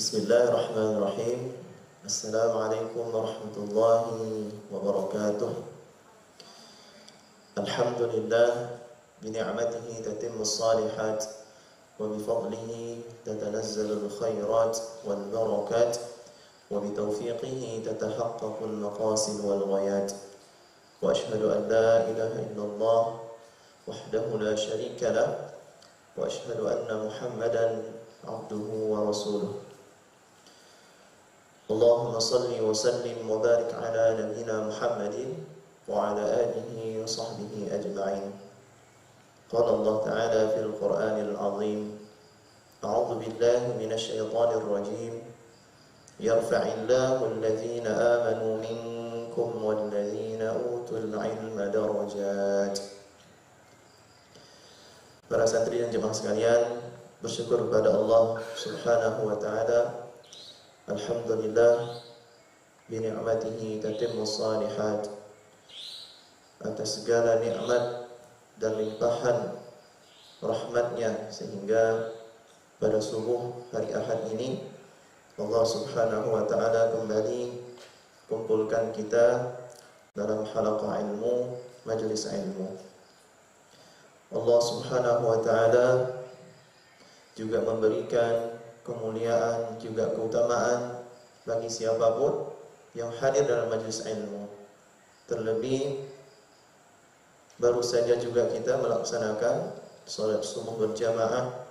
Bismillahirrahmanirrahim. Assalamualaikum warahmatullahi wabarakatuh. Alhamdulillah, bini'matihi tatimmus salihat, wa bifadlihi tatanazzalu al-khairat wal barakat, wa bitawfiqihi tatahaqqaqul maqasid wal ghayat. Wa ashhadu an la ilaha illallah wahdahu la syarika lah, wa ashhadu anna Muhammadan abduhu wa rasuluh. Allahumma salli wa sallim wa barik ala nabiyyina Muhammadin wa ala alihi wa sahbihi ajma'in. Qala Allah Ta'ala fil Qur'anil Azim, A'udzu billahi minasy syaithanir rajim. Yarfa'illahu alladhina amanu minkum walladhina utul ilma darajat. Para santri dan jemaah sekalian, bersyukur kepada Allah Subhanahu wa Ta'ala. Alhamdulillah, bini'matihi tatimmus salihat, atas segala nikmat dan limpahan rahmatnya, sehingga pada subuh hari Ahad ini Allah Subhanahu wa Ta'ala kembali kumpulkan kita dalam halaqah ilmu, majelis ilmu. Allah Subhanahu wa Ta'ala juga memberikan kemuliaan, juga keutamaan bagi siapapun yang hadir dalam majelis ilmu. Terlebih baru saja juga kita melaksanakan salat subuh berjamaah,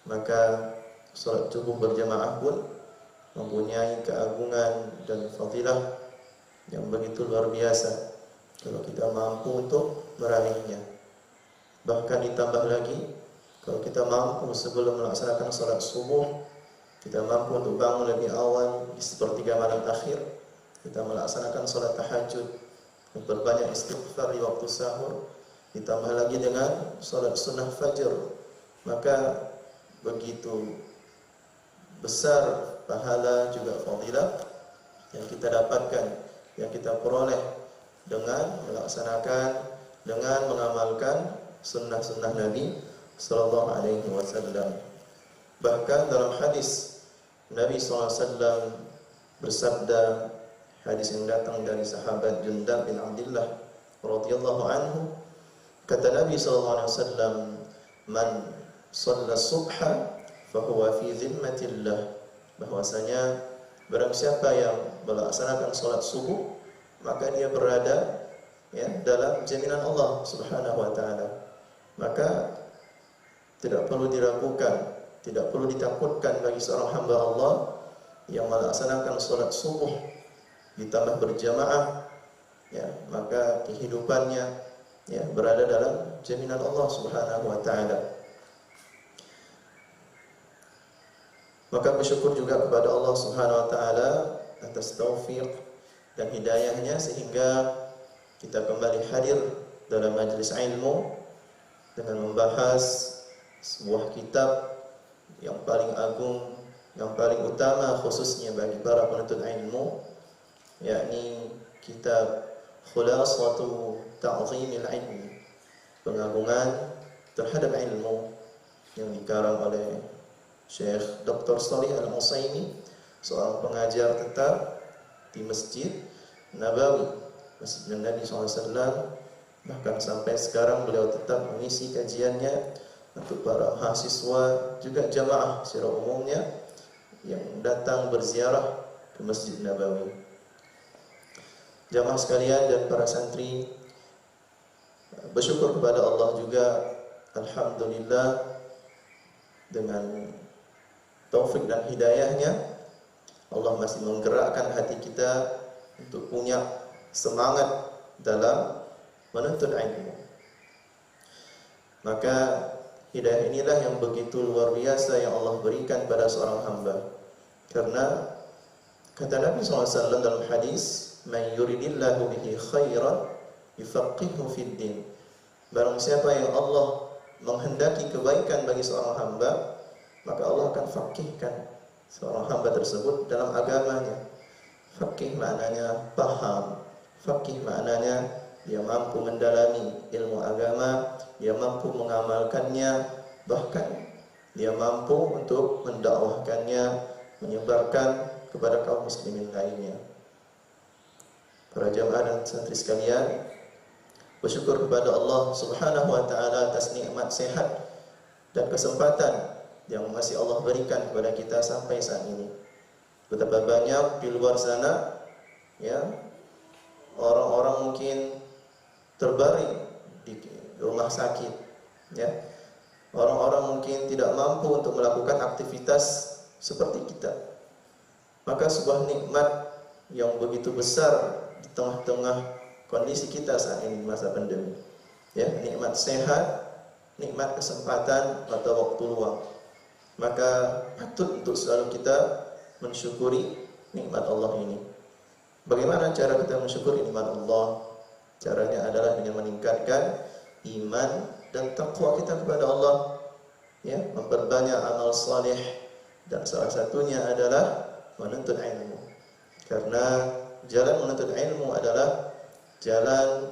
maka salat subuh berjamaah pun mempunyai keagungan dan fadilah yang begitu luar biasa kalau kita mampu untuk meraihnya. Bahkan ditambah lagi, kalau kita mampu sebelum melaksanakan salat subuh, kita mampu untuk bangun lebih awal di sepertiga malam akhir, kita melaksanakan salat tahajud, memperbanyak istighfar di waktu sahur, ditambah lagi dengan salat sunnah fajar, maka begitu besar pahala juga fadilah yang kita dapatkan, yang kita peroleh dengan melaksanakan, dengan mengamalkan sunnah-sunnah Nabi sallallahu alaihi wasallam. Bahkan dalam hadis Nabi SAW bersabda, hadis yang datang dari sahabat Jundab bin Abdullah radhiyallahu anhu, kata Nabi SAW, man shalla subha fahuwa fi zimmatillah, bahwasanya barang siapa yang melaksanakan salat subuh, maka dia berada dalam jaminan Allah Subhanahu wa Ta'ala. Maka tidak perlu diragukan, tidak perlu ditakutkan bagi seorang hamba Allah yang melaksanakan salat subuh ditambah berjamaah, maka kehidupannya berada dalam jaminan Allah Subhanahu wa Ta'ala. Maka bersyukur juga kepada Allah Subhanahu wa Ta'ala atas taufik dan hidayahnya, sehingga kita kembali hadir dalam majelis ilmu dengan membahas sebuah kitab yang paling agung, yang paling utama khususnya bagi para penuntut ilmu, yakni kitab Khulasatu Ta'zimil Ilmi, pengagungan terhadap ilmu, yang dikarang oleh Syekh Dr. Shalih Al-Utsaimin, seorang pengajar tetap di Masjid Nabawi, Masjid Nabi SAW. Bahkan sampai sekarang beliau tetap mengisi kajiannya untuk para mahasiswa, juga jamaah secara umumnya yang datang berziarah ke Masjid Nabawi. Jamaah sekalian dan para santri, bersyukur kepada Allah juga, alhamdulillah, dengan taufik dan hidayahnya, Allah masih menggerakkan hati kita untuk punya semangat dalam menuntut ilmu. Maka hidayah inilah yang begitu luar biasa yang Allah berikan pada seorang hamba. Karena kata Nabi SAW dalam hadis, man yuridillahu bihi khairan yufaqihu fid din, barang siapa yang Allah menghendaki kebaikan bagi seorang hamba, maka Allah akan fakihkan seorang hamba tersebut dalam agamanya. Fakih maknanya paham, fakih maknanya dia mampu mendalami ilmu agama, dia mampu mengamalkannya, bahkan dia mampu untuk mendakwahkannya menyebarkan kepada kaum muslimin lainnya. Para jamaah dan santri sekalian, bersyukur kepada Allah Subhanahu wa taala atas nikmat sehat dan kesempatan yang masih Allah berikan kepada kita sampai saat ini. Betapa banyak di luar sana ya orang-orang mungkin terbaring di rumah sakit ya. Orang-orang mungkin tidak mampu untuk melakukan aktivitas seperti kita. Maka sebuah nikmat yang begitu besar di tengah-tengah kondisi kita saat ini masa pandemi. Ya, nikmat sehat, nikmat kesempatan atau waktu luang. Maka patut untuk selalu kita mensyukuri nikmat Allah ini. Bagaimana cara kita mensyukuri nikmat Allah? Caranya adalah dengan meningkatkan iman dan takwa kita kepada Allah, ya, memperbanyak amal saleh, dan salah satunya adalah menuntut ilmu. Karena jalan menuntut ilmu adalah jalan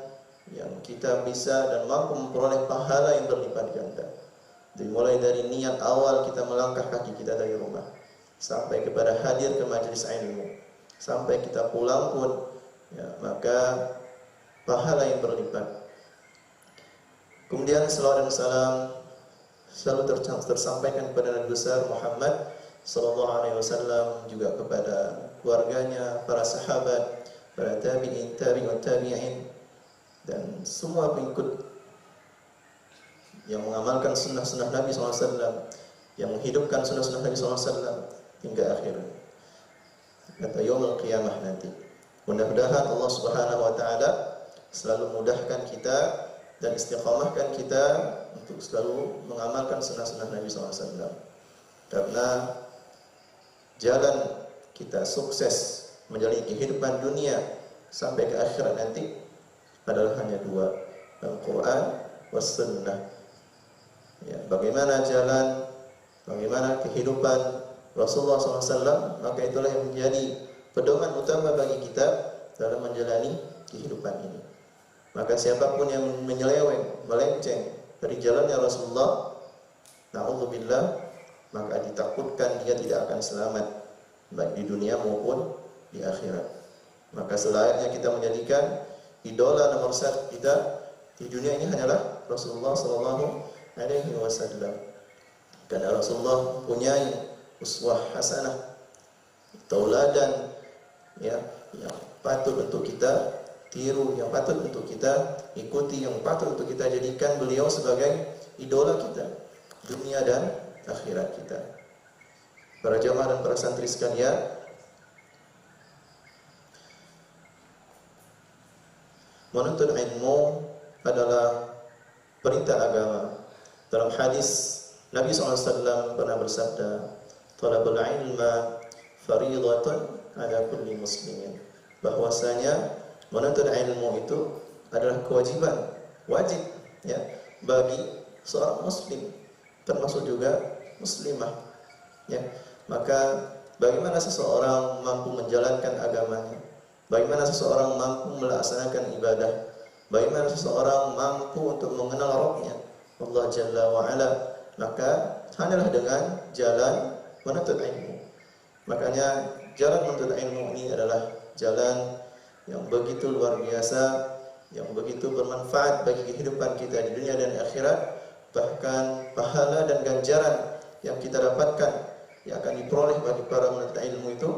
yang kita bisa dan mampu memperoleh pahala yang berlipat ganda. Dimulai dari niat awal kita melangkah kaki kita dari rumah sampai kepada hadir ke majelis ilmu, sampai kita pulang pun ya, maka pahala yang berlipat. Kemudian salawat dan salam selalu tersampaikan kepada Nabi besar Muhammad sallallahu alaihi wasallam, juga kepada keluarganya, para sahabat, para tabi'in, tabi'ut tabi'in, dan semua pengikut yang mengamalkan sunnah-sunnah Nabi SAW, yang menghidupkan sunnah-sunnah Nabi SAW hingga akhir kata yaumul qiyamah nanti. Mudah-mudahan Allah Subhanahu wa taala selalu mudahkan kita dan istiqamahkan kita untuk selalu mengamalkan sunnah-sunnah Nabi SAW. Karena jalan kita sukses menjalani kehidupan dunia sampai ke akhirat nanti adalah hanya dua, Al-Quran was sunnah. Ya, bagaimana jalan, bagaimana kehidupan Rasulullah SAW, maka itulah yang menjadi pedoman utama bagi kita dalam menjalani kehidupan ini. Maka siapapun yang menyeleweng, melenceng dari jalannya Rasulullah, na'udzubillah, maka ditakutkan dia tidak akan selamat baik di dunia maupun di akhirat. Maka selayaknya kita menjadikan idola nomor satu kita di dunia ini hanyalah Rasulullah sallallahu alaihi wasallam. Karena Rasulullah mempunyai uswah hasanah, tauladan ya, yang patut untuk kita tiru, yang patut untuk kita ikuti, yang patut untuk kita jadikan beliau sebagai idola kita dunia dan akhirat kita. Para jamaah dan para santri sekalian, menuntut ilmu adalah perintah agama. Dalam hadis Nabi SAW pernah bersabda, "Talabul ilma fariidatun ala kulli muslimin." Bahwasanya menuntut ilmu itu adalah kewajiban, wajib ya, bagi seorang muslim, termasuk juga muslimah ya. Maka bagaimana seseorang mampu menjalankan agamanya, bagaimana seseorang mampu melaksanakan ibadah, bagaimana seseorang mampu untuk mengenal Rabbnya Allah Jalla wa Ala, maka hanyalah dengan jalan menuntut ilmu. Makanya jalan menuntut ilmu ini adalah jalan yang begitu luar biasa, yang begitu bermanfaat bagi kehidupan kita di dunia dan akhirat. Bahkan pahala dan ganjaran yang kita dapatkan, yang akan diperoleh bagi para penuntut ilmu itu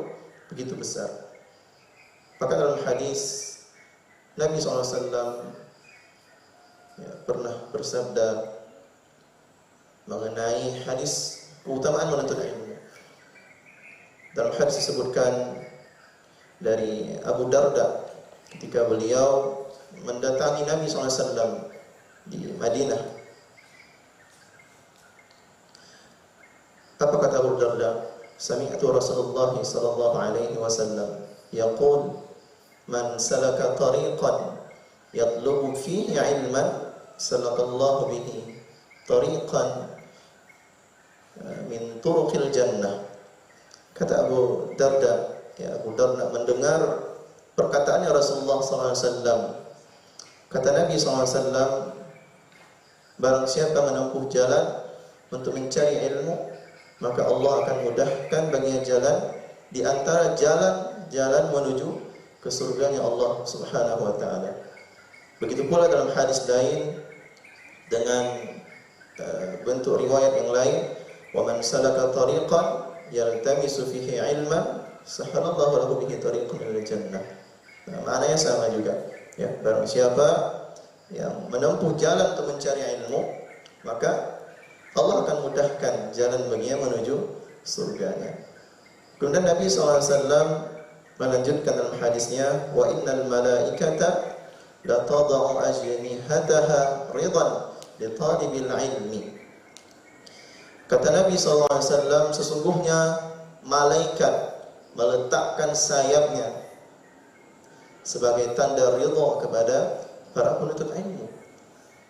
begitu besar. Maka dalam hadis Nabi SAW ya, pernah bersabda mengenai hadis keutamaan menuntut ilmu. Dalam hadis disebutkan dari Abu Darda ketika beliau mendatangi Nabi SAW di Madinah. Apa kata Abu Darda? Sami'tu Rasulullah sallallahu alaihi wasallam yaqul, man salaka tariqan yatlubu fihi ilman salakallahu bihi tariqan min turuqil jannah. Kata Abu Darda, ya, Abu Darda mendengar perkataannya Rasulullah SAW. Kata Nabi SAW, barang siapa menempuh jalan untuk mencari ilmu, maka Allah akan mudahkan baginya jalan di antara jalan menuju ke surganya Allah Subhanahu wa taala. Begitu pula dalam hadis lain dengan bentuk riwayat yang lain, wa man salaka tariqan yaltamisu fihi ilman sahalallahu lahu bihi tariqan ilal jannah. Nah, maknanya sama juga, ya. Barang siapa yang menempuh jalan untuk mencari ilmu, maka Allah akan mudahkan jalan baginya menuju surganya. Kemudian Nabi SAW melanjutkan dalam hadisnya, wa innal malaikata la tada'u ajnihataha ridan li talibil ilmi. Kata Nabi SAW, sesungguhnya malaikat meletakkan sayapnya sebagai tanda ridha kepada para penuntut ilmu.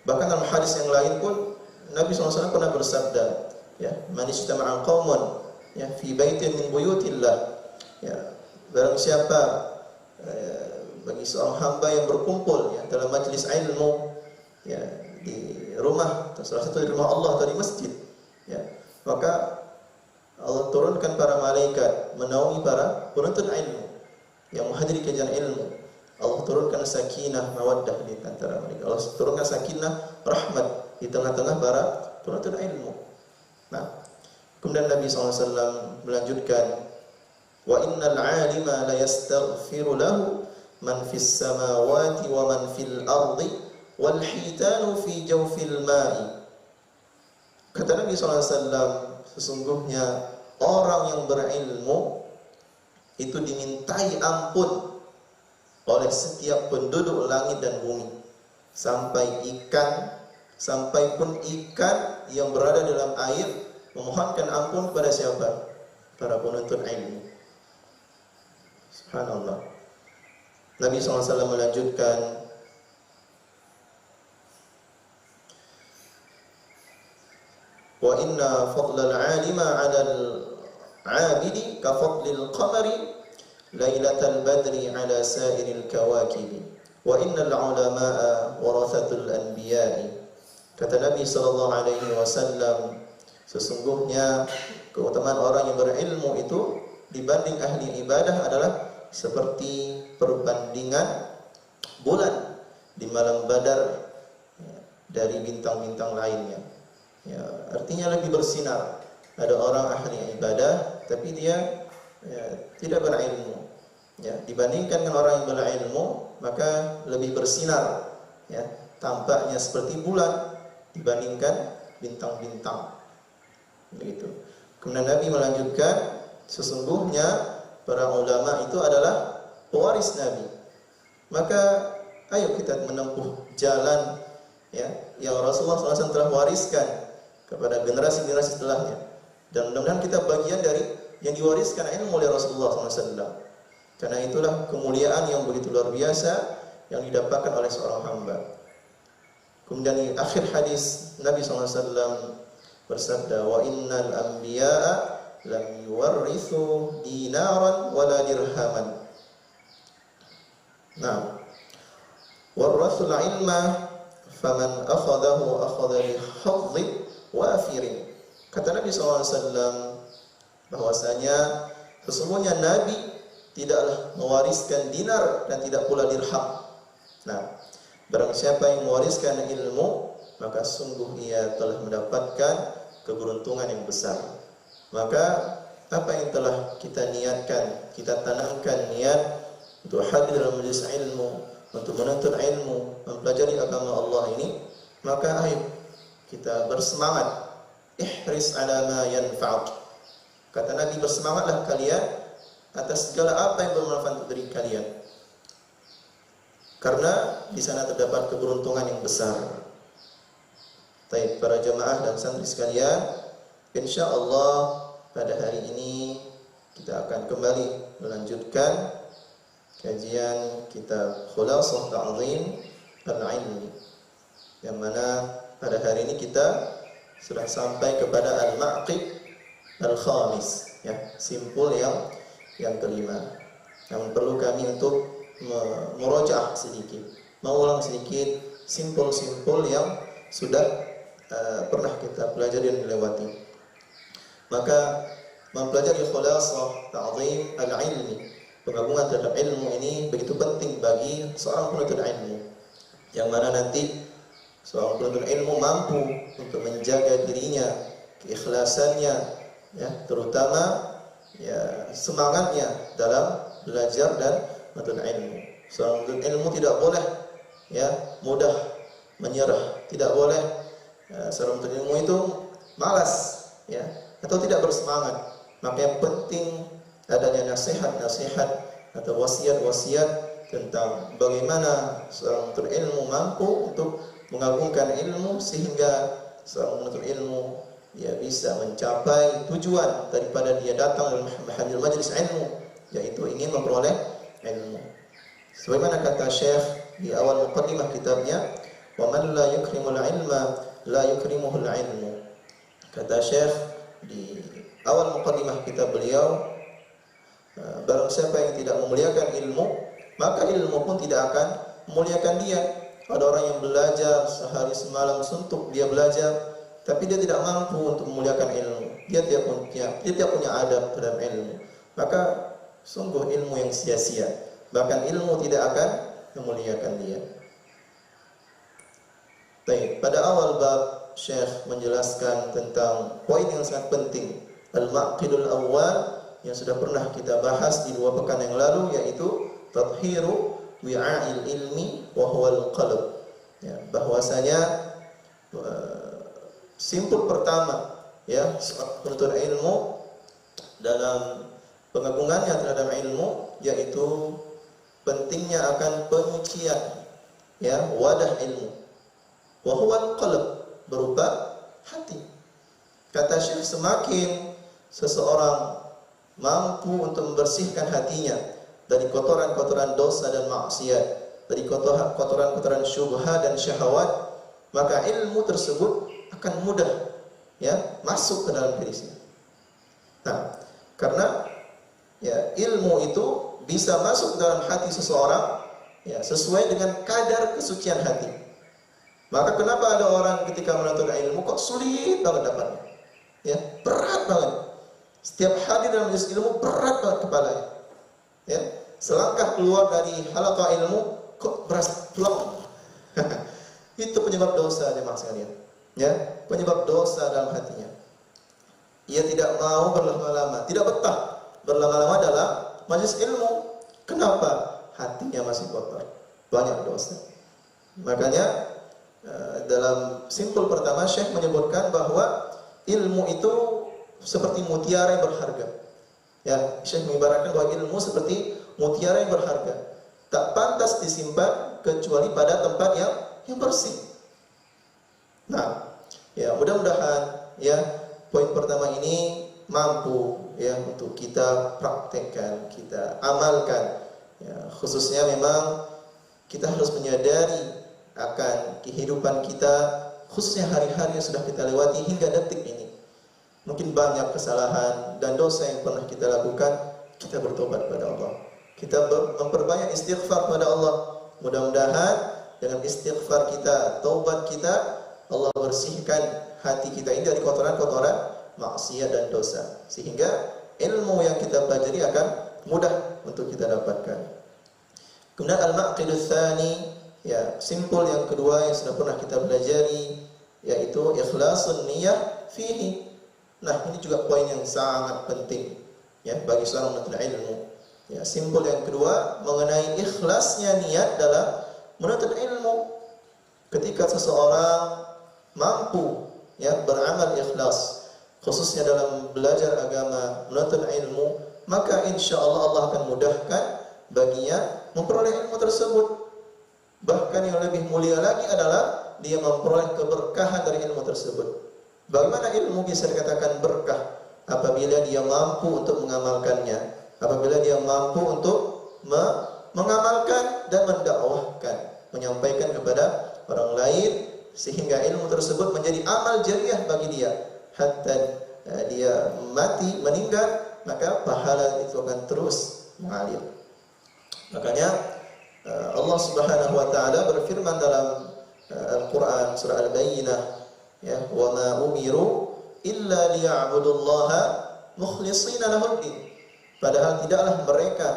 Bahkan dalam hadis yang lain pun Nabi SAW pernah bersabda, ya, man ijtama'a qaumun, ya, fi baitin min buyutillah, ya, barang siapa bagi seorang hamba yang berkumpul, ya, dalam majlis ilmu, ya, di rumah, atau salah satu di rumah Allah atau di masjid, ya, maka Allah turunkan para malaikat menaungi para penuntut ilmu yang menghadiri kajian ilmu. Allah turunkan sakinah mawaddah di antara mereka. Allah turunkan sakinah rahmat di tengah-tengah para penuntut ilmu. Nah, kemudian Nabi SAW melanjutkan, wa innal 'alima la yastaghfiru lahu man fis samawati wa man fil ardi wal hitanu fi jawfil ma'i. Kata Nabi SAW, sesungguhnya orang yang berilmu itu dimintai ampun oleh setiap penduduk langit dan bumi, sampai pun ikan yang berada dalam air memohonkan ampun kepada siapa? Para penuntut ilmu. Subhanallah. Nabi SAW melanjutkan, wa inna fadlal 'alima 'alal 'abidi ka fadlil qamari lailatal badri 'ala sa'iril kawakibi wa innal 'ulama'a warathatul anbiya'i. Kata Nabi sallallahu alaihi wasallam, sesungguhnya keutamaan orang yang berilmu itu dibanding ahli ibadah adalah seperti perbandingan bulan di malam Badar, ya, dari bintang-bintang lainnya. Ya, artinya lebih bersinar. Ada orang ahli ibadah tapi dia, ya, tidak berilmu. Ya, dibandingkan dengan orang yang berilmu, maka lebih bersinar, ya, tampaknya seperti bulan dibandingkan bintang-bintang. Begitu. Kemudian Nabi melanjutkan, sesungguhnya para ulama itu adalah pewaris Nabi. Maka ayo kita menempuh jalan, ya, yang Rasulullah SAW telah wariskan kepada generasi-generasi setelahnya. Dan mudah-mudahan kita bagian dari yang diwariskan ilmu oleh Rasulullah SAW. Karena itulah kemuliaan yang begitu luar biasa yang didapatkan oleh seorang hamba. Kemudian di akhir hadis Nabi SAW bersabda, wa innal anbiya'a lam yuwarrithu dinaran wala dirhaman. Nah, warrathul ilma faman akhadahu akhadha bi hadhin wafirin. Kata Nabi SAW bahwasanya sesungguhnya Nabi tidaklah mewariskan dinar dan tidak pula dirham. Nah, barang siapa yang mewariskan ilmu, maka sungguh ia telah mendapatkan keberuntungan yang besar. Maka apa yang telah kita niatkan, kita tanamkan niat untuk hadir dalam majelis ilmu, untuk menuntut ilmu, mempelajari agama Allah ini, maka ayo kita bersemangat. Ihris ala ma yanfa'uk. Kata Nabi, bersemangatlah kalian atas segala apa yang bermanfaat untuk diri kalian. Karena di sana terdapat keberuntungan yang besar. Baik para jemaah dan santri sekalian, insyaallah pada hari ini kita akan kembali melanjutkan kajian kitab Khulasah Ta'zim Al-Ilmi, yang mana pada hari ini kita sudah sampai kepada Al-Ma'qib Al-Khamis, ya, simpul yang kelima. Namun perlu kami untuk merojaah sedikit, mengulang sedikit simpul-simpul yang sudah pernah kita pelajari dan dilewati. Maka mempelajari khulasah ta'zim al-ilmi, pengagungan terhadap ilmu ini begitu penting bagi seorang penuntut ilmu, yang mana nanti seorang penuntut ilmu mampu untuk menjaga dirinya, keikhlasannya, ya, terutama ya semangatnya dalam belajar dan menuntut ilmu. Seorang penuntut ilmu tidak boleh ya mudah menyerah, tidak boleh seorang penuntut ilmu itu malas ya atau tidak bersemangat. Maka yang penting adanya nasihat-nasihat atau wasiat-wasiat tentang bagaimana seorang penuntut ilmu mampu untuk mengagungkan ilmu sehingga seorang penuntut ilmu dia bisa mencapai tujuan daripada dia datang dalam majelis ilmu, yaitu ingin memperoleh ilmu. Sebagaimana kata Syekh di awal muqaddimah kitabnya, "Wa man la yukrimul ilma la yukrimuhul ilmu." Kata Syekh di awal muqaddimah kitab beliau, barang siapa yang tidak memuliakan ilmu, maka ilmu pun tidak akan memuliakan dia. Ada orang yang belajar sehari semalam suntuk dia belajar, tapi dia tidak mampu untuk memuliakan ilmu. Dia tidak punya adab terhadap ilmu. Maka sungguh ilmu yang sia-sia. Bahkan ilmu tidak akan memuliakan dia. Baik, pada awal bab Syekh menjelaskan tentang poin yang sangat penting, al-maqidul awwal, yang sudah pernah kita bahas di 2 pekan yang lalu, yaitu tathiru wi'a'il ilmi wa huwal qalb. Ya, bahwasanya simpul pertama ya penuntut ilmu dalam pengagungannya terhadap ilmu yaitu pentingnya akan penyucian ya wadah ilmu. Wa huwal qalb, berupa hati. Kata Syekh, semakin seseorang mampu untuk membersihkan hatinya dari kotoran-kotoran dosa dan maksiat, dari kotoran-kotoran syubhat dan syahwat, maka ilmu tersebut akan mudah ya masuk ke dalam dirinya. Nah, karena ya ilmu itu bisa masuk dalam hati seseorang ya sesuai dengan kadar kesucian hati. Maka kenapa ada orang ketika menuntut ilmu kok sulit banget dapatnya? Ya, berat banget. Setiap hadir dalam majelis ilmu berat banget kepalanya. Ya, selangkah keluar dari halaqah ilmu kok berasa plong. Itu penyebab dosa jemaah sekalian. Ya, penyebab dosa dalam hatinya. Ia tidak mau berlama-lama, tidak betah berlama-lama dalam majelis ilmu. Kenapa? Hatinya masih kotor, banyak dosa. Makanya dalam simpul pertama Syekh menyebutkan bahwa ilmu itu seperti mutiara yang berharga. Ya, Syekh mengibaratkan bahwa ilmu seperti mutiara yang berharga, tak pantas disimpan kecuali pada tempat yang bersih. Nah, ya mudah-mudahan ya poin pertama ini mampu ya untuk kita praktekkan, kita amalkan. Ya, khususnya memang kita harus menyadari akan kehidupan kita, khususnya hari-hari yang sudah kita lewati hingga detik ini. Mungkin banyak kesalahan dan dosa yang pernah kita lakukan, kita bertobat kepada Allah. Kita memperbanyak istighfar kepada Allah. Mudah-mudahan dengan istighfar kita, taubat kita, Allah bersihkan hati kita ini dari kotoran-kotoran maksiat dan dosa, sehingga ilmu yang kita pelajari akan mudah untuk kita dapatkan. Kemudian al-maqidus tsani, ya simpul yang kedua yang sudah pernah kita pelajari, yaitu ikhlasun niyyah fihi. Nah, ini juga poin yang sangat penting ya bagi seorang penuntut ilmu. Ya, simpul yang kedua mengenai ikhlasnya niat dalam menuntut ilmu. Ketika seseorang mampu ya beramal ikhlas, khususnya dalam belajar agama, menuntut ilmu, maka insya Allah akan mudahkan baginya memperoleh ilmu tersebut. Bahkan yang lebih mulia lagi adalah dia memperoleh keberkahan dari ilmu tersebut. Bagaimana ilmu bisa dikatakan berkah? Apabila dia mampu untuk mengamalkannya, apabila dia mampu untuk mengamalkan dan mendakwahkan, menyampaikan kepada orang lain, sehingga ilmu tersebut menjadi amal jariah bagi dia. Hatta dia mati, meninggal, maka pahala itu akan terus mengalir. Makanya Allah Subhanahu wa taala berfirman dalam Al-Qur'an surah Al-Bayyinah, ya, wa ma umiru illa liya'budullaha mukhlishina lahuddin. Padahal tidaklah mereka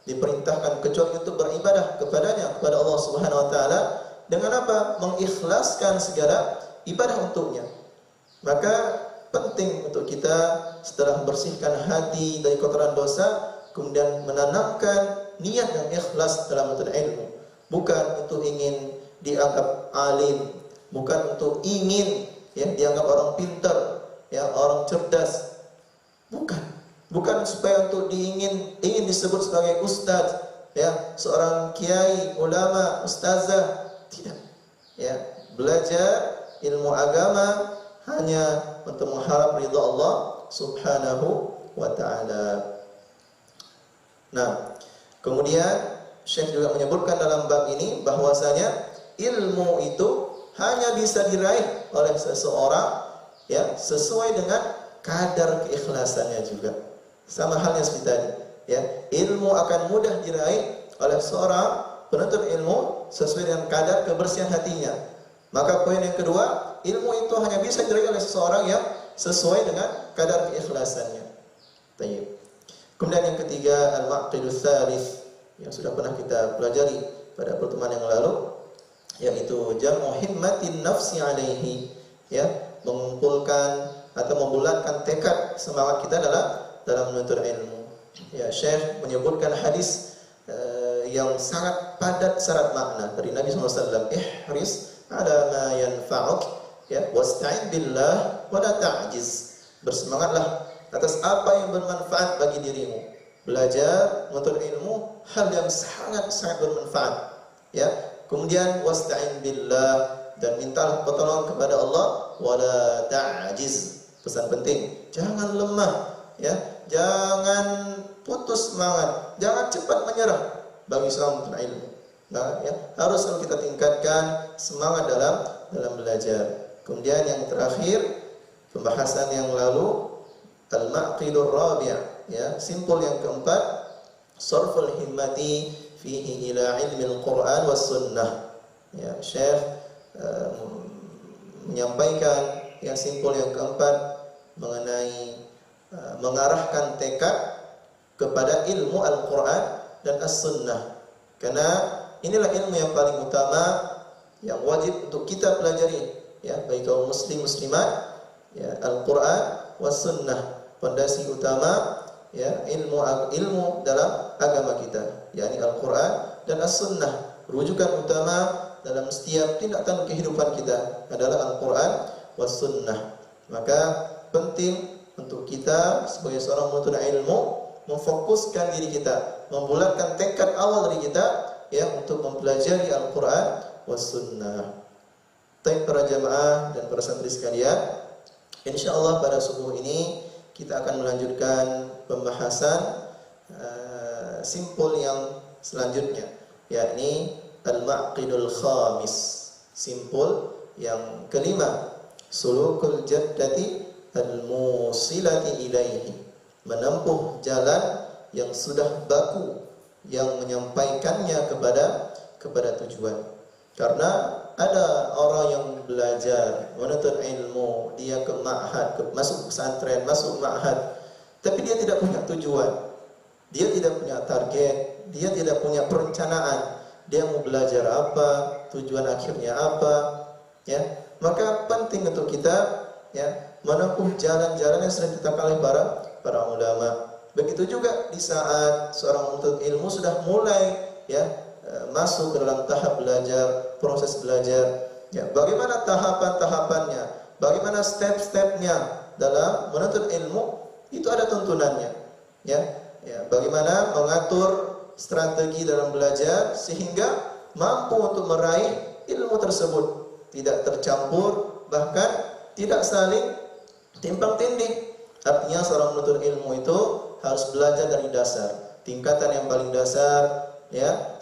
diperintahkan kecuali untuk beribadah kepadanya, kepada Allah Subhanahu wa taala dengan apa? Mengikhlaskan segala ibadah untuknya. Maka penting untuk kita setelah membersihkan hati dari kotoran dosa, kemudian menanamkan niat yang ikhlas dalam menuntut ilmu. Bukan untuk ingin dianggap alim, bukan untuk ingin dianggap orang pintar, orang cerdas. Bukan supaya untuk ingin disebut sebagai ustaz, seorang kiai, ulama, ustazah. Tidak. Belajar ilmu agama hanya untuk mengharap ridha Allah Subhanahu wa taala. Nah, kemudian Syekh juga menyebutkan dalam bab ini bahwasanya ilmu itu hanya bisa diraih oleh seseorang sesuai dengan kadar keikhlasannya juga. Sama halnya seperti tadi, ilmu akan mudah diraih oleh seorang penuntut ilmu sesuai dengan kadar kebersihan hatinya. Maka poin yang kedua, ilmu itu hanya bisa diraih oleh seseorang yang sesuai dengan kadar keikhlasannya. Baik. Kemudian yang ketiga, al-maqidus tsalits yang sudah pernah kita pelajari pada pertemuan yang lalu, yaitu jam'u himmatin nafsi alaihi, mengumpulkan atau membulatkan tekad semangat kita dalam menuntut ilmu. Syekh menyebutkan hadis yang sangat padat syarat makna dari Nabi SAW. Ihris ala ma yanfa'uk, wasta'in billah wa la ta'jiz. Bersemangatlah atas apa yang bermanfaat bagi dirimu. Belajar menuntut ilmu hal yang sangat bermanfaat. Kemudian wasta'in billah, dan mintalah pertolongan kepada Allah, wa la ta'jiz. Pesan penting, jangan lemah, jangan putus semangat, jangan cepat menyerah bagi seorang penuntut ilmu. Harus selalu kita tingkatkan semangat dalam belajar. Kemudian yang terakhir, pembahasan yang lalu, al-maqidur rabi', simpul yang keempat, sarful himmati fihi ila ilmi al-Quran was sunnah. Syekh menyampaikan yang simpul yang keempat mengenai mengarahkan tekad kepada ilmu Al-Quran dan As-Sunnah. Karena inilah ilmu yang paling utama yang wajib untuk kita pelajari, bagi kaum muslim muslimat, Al-Quran was Sunnah, pondasi utama ilmu dalam agama kita, yakni Al-Quran dan As-Sunnah. Rujukan utama dalam setiap tindakan kehidupan kita adalah Al-Quran was Sunnah. Maka penting untuk kita sebagai seorang penuntut ilmu memfokuskan diri kita, membulatkan tekad awal dari kita untuk mempelajari Al-Quran was Sunnah. Baik para jamaah dan para santri sekalian, insyaallah pada subuh ini kita akan melanjutkan pembahasan simpul yang selanjutnya, yakni al-maqidul khamis, simpul yang kelima, sulukul jaddati al-musilati ilaihi, menempuh jalan yang sudah baku yang menyampaikannya kepada tujuan. Karena ada orang yang belajar menuntut ilmu, dia ke ma'had, masuk pesantren, masuk ma'had, tapi dia tidak punya tujuan, dia tidak punya target, dia tidak punya perencanaan, dia mau belajar apa, tujuan akhirnya apa, maka penting untuk kita menempuh jalan-jalan yang sudah ditetapkan oleh para ulama. Begitu juga di saat seorang penuntut ilmu sudah mulai masuk ke dalam tahap belajar, proses belajar, bagaimana tahapan-tahapannya, bagaimana step-stepnya dalam menuntut ilmu, itu ada tuntunannya. Bagaimana mengatur strategi dalam belajar sehingga mampu untuk meraih ilmu tersebut, tidak tercampur, bahkan tidak saling timpang tindih. Artinya seorang penuntut ilmu itu harus belajar dari dasar, tingkatan yang paling dasar,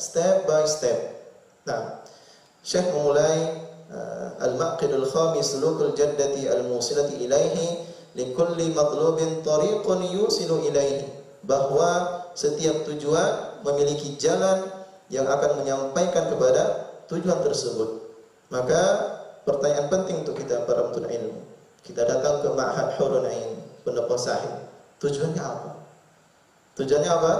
step by step. Nah, Syekh memulai al-maqidul khamis, sulukul jaddati al-musilati ilaihi likulli matlubin tariqun yusilu ilaihi, bahwa setiap tujuan memiliki jalan yang akan menyampaikan kepada tujuan tersebut. Maka pertanyaan penting untuk kita para penuntut ilmu, Kita datang ke Ma'had Hurun Ain, Pendopo Sahih. Tujuannya apa? Tujuannya apa?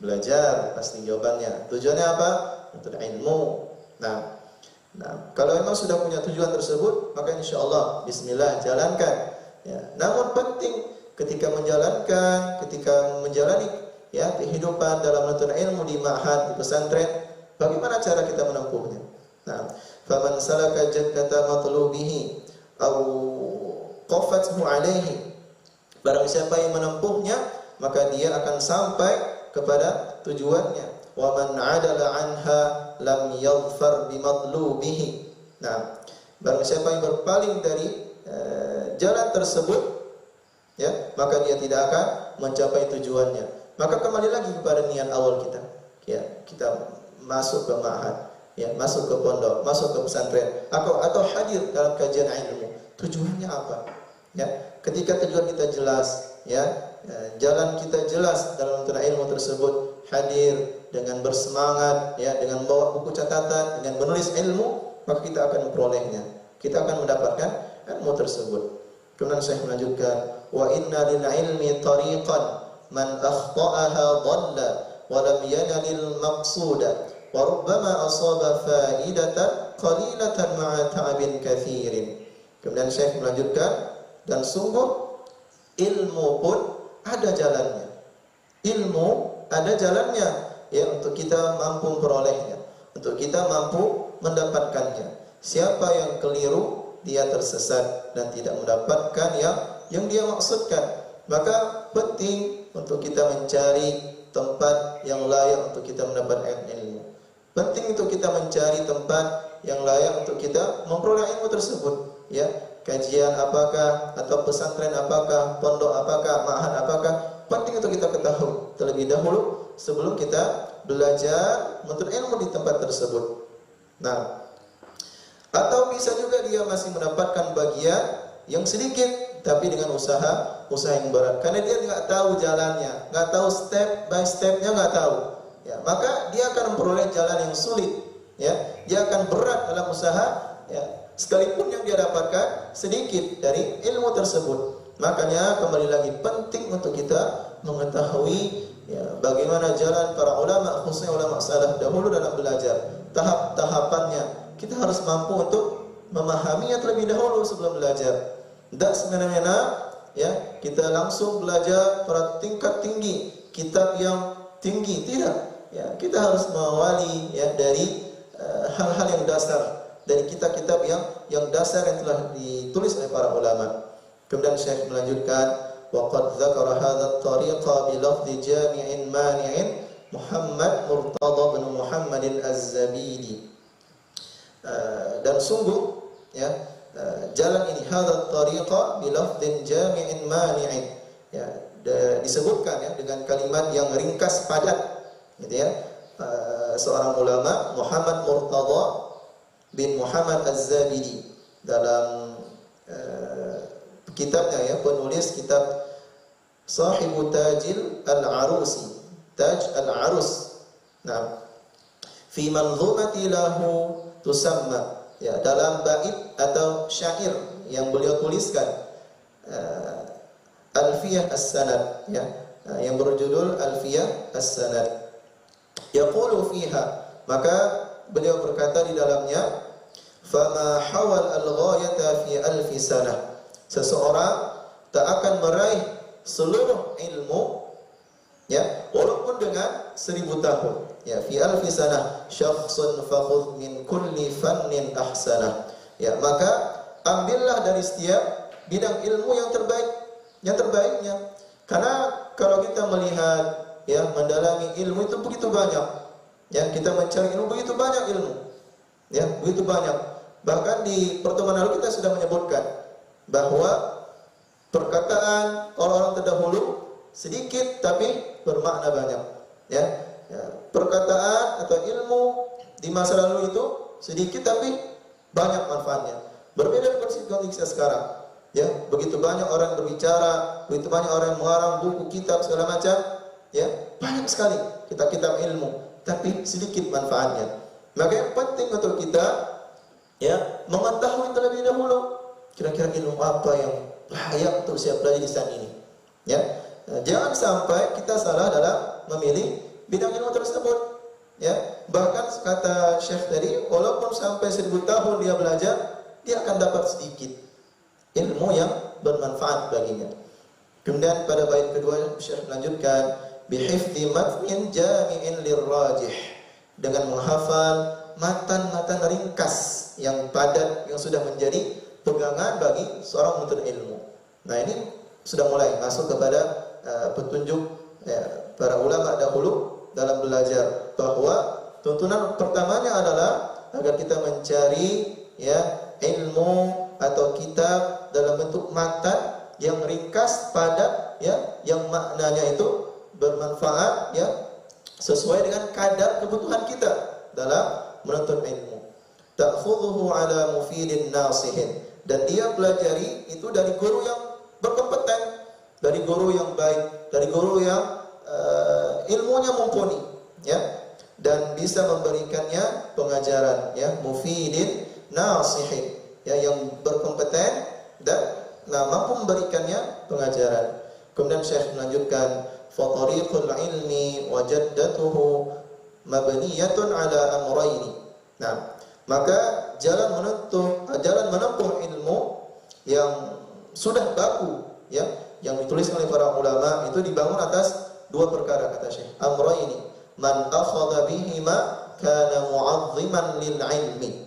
Belajar, pasti jawabannya. Tujuannya apa? Untuk ilmu. Nah, kalau memang sudah punya tujuan tersebut, maka insya Allah bismillah, jalankan. Ya. Namun penting ketika menjalani ya kehidupan dalam menuntut ilmu di ma'had, di pesantren, bagaimana cara kita menempuhnya? Nah, faman salaka jaddata matlubihi aw qafathu alaihi. Barang siapa yang menempuhnya, maka dia akan sampai kepada tujuannya. Wa man 'adala 'anha lam yadhfar bimatlubihi. Nah, barang siapa yang berpaling dari jalan tersebut, ya, maka dia tidak akan mencapai tujuannya. Maka kembali lagi kepada niat awal kita. Ya, kita masuk ke ma'had, ya, masuk ke pondok, masuk ke pesantren, atau hadir dalam kajian ilmu. Tujuannya apa? Ya, ketika tujuan kita jelas, ya, jalan kita jelas dalam menuntut ilmu tersebut, hadir dengan bersemangat, ya, dengan bawa buku catatan, dengan menulis ilmu, maka kita akan memperolehnya. Kita akan mendapatkan ilmu tersebut. Kemudian saya melanjutkan, wa inna lil ilmi tariqan man akhta'aha dhalla wa lam yanalil maqsuda wa rubbama asaba fa'idatan qalilatan ma'a ta'abin katsirin. Kemudian Syekh melanjutkan, dan sungguh ilmu pun ada jalannya. Ilmu ada jalannya, ya, untuk kita mampu memperolehnya, untuk kita mampu mendapatkannya. Siapa yang keliru, dia tersesat dan tidak mendapatkan yang dia maksudkan. Maka penting untuk kita mencari tempat yang layak untuk kita mendapatkan ilmu. Penting untuk kita mencari tempat yang layak untuk kita memperoleh ilmu tersebut, ya. Kajian apakah, atau pesantren apakah, pondok apakah, ma'had apakah, penting untuk kita ketahui terlebih dahulu sebelum kita belajar menuntut ilmu di tempat tersebut. Nah, atau bisa juga dia masih mendapatkan bagian yang sedikit, tapi dengan usaha yang berat, karena dia nggak tahu jalannya, nggak tahu step by stepnya, nggak tahu, ya, maka dia akan memperoleh jalan yang sulit, ya, dia akan berat dalam usaha, ya, sekalipun yang dia dapatkan sedikit dari ilmu tersebut. Makanya kembali lagi penting untuk kita mengetahui, ya, bagaimana jalan para ulama, khususnya ulama salaf dahulu dalam belajar, tahap-tahapannya. Kita harus mampu untuk memahaminya terlebih dahulu sebelum belajar. Tidak semena-mena, ya, kita langsung belajar pada tingkat tinggi, kitab yang tinggi, tidak. Ya, kita harus mengawali, ya, dari hal-hal yang dasar, dari kitab-kitab yang dasar yang telah ditulis oleh para ulama. Kemudian Syekh melanjutkan, wa qad dzakara hadha at-tariqa bi lafzi jami'in mani'in Muhammad Murtada bin Muhammadin Az-Zabidi. Dan sungguh, ya, jalan ini, hadha at-tariqa bi lafzin jami'in mani'in, ya, disebutkan, ya, dengan kalimat yang ringkas padat, gitu, ya. Seorang ulama, Muhammad Murtada bin Muhammad Az-Zabidi, dalam kitabnya, ya, penulis kitab Sahibu Tajil Al-Arusi, Taj Al-Arus. Nah, fi manzumati lahu tusamma, ya, dalam bait atau syair yang beliau tuliskan, Alfiyah As-Sanad, ya, yang berjudul Alfiyah As-Sanad. Yaqulu fiha, maka beliau berkata di dalamnya, fama hawal al-ghayata fi alfi sanah, seseorang tak akan meraih seluruh ilmu, ya, walaupun dengan 1000 tahun, ya, fi alfi sanah syakhsun fakhudh min kulli fannin ahsanah, ya, maka ambillah dari setiap bidang ilmu yang terbaiknya. Karena kalau kita melihat, ya, mendalami ilmu itu begitu banyak, ya, kita mencari ilmu begitu banyak ilmu, ya, begitu banyak. Bahkan di pertemuan lalu kita sudah menyebutkan bahwa perkataan orang-orang terdahulu sedikit tapi bermakna banyak, ya. Perkataan atau ilmu di masa lalu itu sedikit tapi banyak manfaatnya. Berbeda dengan kondisi sekarang, ya, begitu banyak orang berbicara, begitu banyak orang yang mengarang buku, kitab, segala macam, ya, banyak sekali kitab-kitab ilmu, tapi sedikit manfaatnya. Maka yang penting untuk kita, ya, mengetahui terlebih dahulu, kira-kira ilmu apa yang layak untuk saya pelajari saat ini. Ya, jangan sampai kita salah dalam memilih bidang ilmu tersebut. Ya, bahkan kata Syekh tadi, walaupun sampai 1000 tahun dia belajar, dia akan dapat sedikit ilmu yang bermanfaat baginya. Kemudian pada bait kedua Syekh melanjutkan bihifdzi matnin jami'in lirrajih, dengan menghafal matan-matan ringkas yang padat yang sudah menjadi pegangan bagi seorang penuntut ilmu. Nah, ini sudah mulai masuk kepada petunjuk para ulama dahulu dalam belajar, bahwa tuntunan pertamanya adalah agar kita mencari ilmu atau kitab dalam bentuk matan yang ringkas, padat, yang maknanya itu bermanfaat, sesuai dengan kadar kebutuhan kita dalam menuntut ilmu. Ta'khudhuhu ala mufidin nasihin, dan dia pelajari itu dari guru yang berkompeten, dari guru yang baik, dari guru yang ilmunya mumpuni, dan bisa memberikannya pengajaran, mufidin nasihin, yang berkompeten dan mampu memberikannya pengajaran. Kemudian Syekh melanjutkan fatariqul ilmi wa jaddatuhu mabniyatun ala amrayni. Nah, maka jalan menempuh ilmu yang sudah baku, yang ditulis oleh para ulama itu dibangun atas dua perkara, kata Syekh. Amrayni man akhadha bihima kana mu'azziman lil ilmi.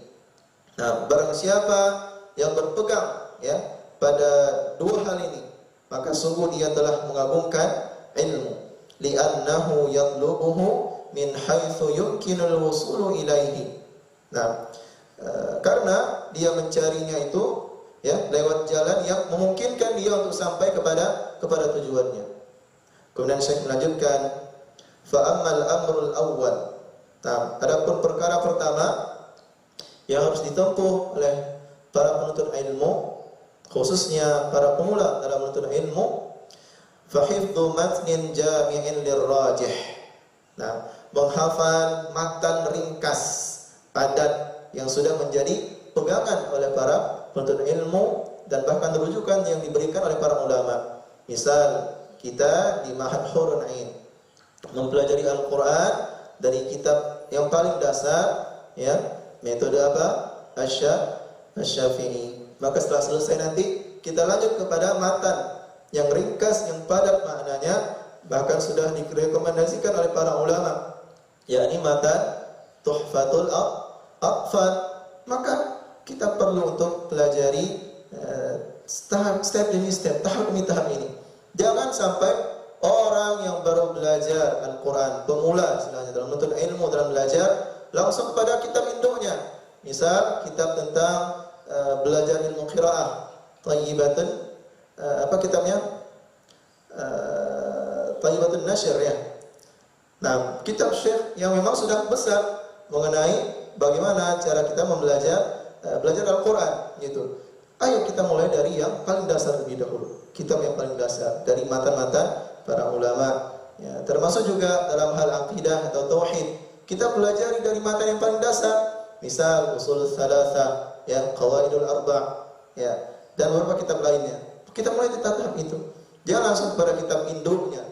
Nah, barang siapa yang berpegang pada dua hal ini, maka sungguh dia telah mengagungkan ilmu. Li'annahu yatlubuhu min haitsu yumkinul wusulu ilaihi. Nah, karena dia mencarinya itu lewat jalan yang memungkinkan dia untuk sampai kepada tujuannya. Kemudian Syekh melanjutkan, fa ammal amrul awwal. Nah, adapun perkara pertama yang harus ditempuh oleh para penuntut ilmu, khususnya para pemula dalam menuntut ilmu, fahifdzu matnin jami'in lirrajih. Nah, menghafal matan ringkas, padat, yang sudah menjadi pegangan oleh para penuntut ilmu dan bahkan rujukan yang diberikan oleh para ulama. Misal kita di Ma'had Hurun Ain mempelajari Al-Quran dari kitab yang paling dasar, metode apa? Asy-Syafi'i. Maka setelah selesai nanti kita lanjut kepada matan yang ringkas, yang padat maknanya, bahkan sudah direkomendasikan oleh para ulama, yakni matan Tuhfatul Atfal. Maka kita perlu untuk pelajari step demi step, tahap demi tahap ini. Jangan sampai orang yang baru belajar Al-Quran, pemula istilahnya dalam menuntut ilmu, dalam belajar, langsung kepada kitab induknya. Misal kitab tentang belajar ilmu qiraah, Thayyibatun, apa kitabnya? Thayyibatun Nashr, Nah, kitab Syekh yang memang sudah besar mengenai bagaimana cara kita belajar Al-Quran, gitu. Ayo kita mulai dari yang paling dasar lebih dahulu. Kitab yang paling dasar dari matan-matan para ulama, termasuk juga dalam hal akidah atau tauhid. Kita pelajari dari matan yang paling dasar. Misal usul tsalatsa, qawaidul arba', dan beberapa kitab lainnya. Kita mulai di tahap itu. Jangan langsung kepada kitab induknya,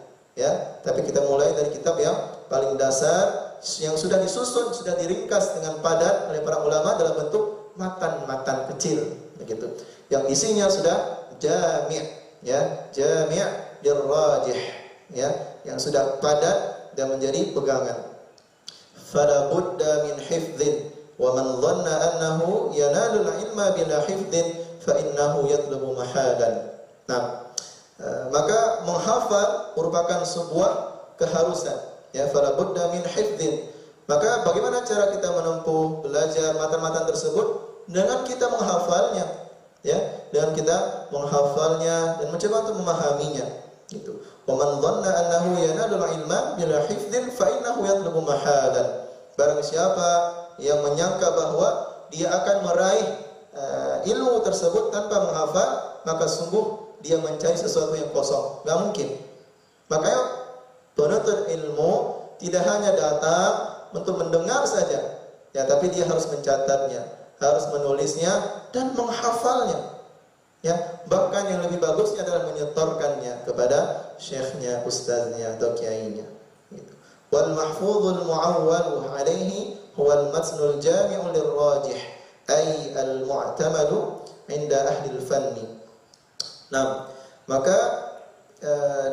tapi kita mulai dari kitab yang paling dasar, yang sudah disusun, sudah diringkas dengan padat oleh para ulama dalam bentuk matan-matan kecil, begitu. Yang isinya sudah jami', jami' lirrajih, yang sudah padat dan menjadi pegangan. Fala budda min hifdzin wa man dhanna annahu yanalu al-ilma bila hifdzin fa innahu yatlubu mahalan. Nah, maka menghafal merupakan sebuah keharusan, fala budda min hifdzin. Maka bagaimana cara kita menempuh belajar matan-matan tersebut? Dengan kita menghafalnya, dengan kita menghafalnya dan mencoba untuk memahaminya, gitu. Wa man dhanna annahu yanalu al-ilma bila hifdzin fa innahu yatlubu mahalan. Barang siapa yang menyangka bahwa dia akan meraih ilmu tersebut tanpa menghafal, maka sungguh dia mencari sesuatu yang kosong, enggak mungkin. Makanya penuntut ilmu tidak hanya datang untuk mendengar saja, tapi dia harus mencatatnya, harus menulisnya dan menghafalnya. Ya, bahkan yang lebih bagusnya adalah menyetorkannya kepada syekhnya, ustaznya atau kiainya. Gitu. Wal mahfuzul mu'awwalu alaihi huwa al-matnul jami'u lirrajih ay al-mu'tamadu 'inda ahli al-fanni. Nah, maka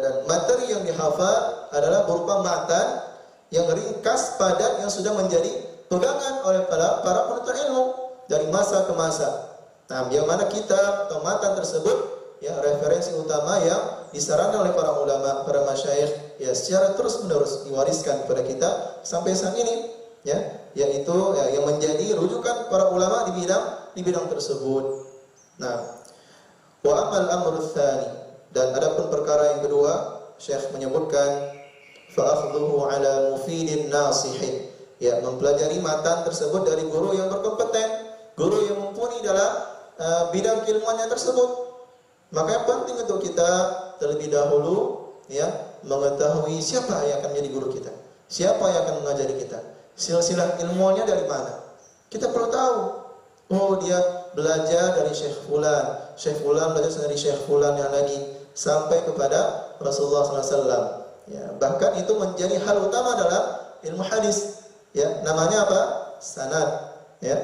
dan materi yang dihafal adalah berupa matan yang ringkas, padat, yang sudah menjadi pegangan oleh para penuntut ilmu dari masa ke masa. Nah, yang mana kitab atau matan tersebut ya referensi utama yang disarankan oleh para ulama, para masyayikh ya secara terus-menerus diwariskan kepada kita sampai saat ini ya, yaitu ya, yang menjadi rujukan para ulama di bidang tersebut. Nah, wa amal amru tsani, dan adapun perkara yang kedua, Syekh menyebutkan fa akhdhuhu ala mufidin nasihin, ya mempelajari matan tersebut dari guru yang berkompeten, guru yang mumpuni dalam bidang keilmuannya tersebut. Maka yang penting untuk kita terlebih dahulu ya mengetahui siapa yang akan menjadi guru kita, siapa yang akan mengajari kita, silsilah ilmunya dari mana. Kita perlu tahu, oh dia belajar dari Syekh Fulan belajar dari Syekh Fulan yang lagi sampai kepada Rasulullah SAW. Ya, bahkan itu menjadi hal utama dalam ilmu hadis. Ya, namanya apa? Sanad. Ya,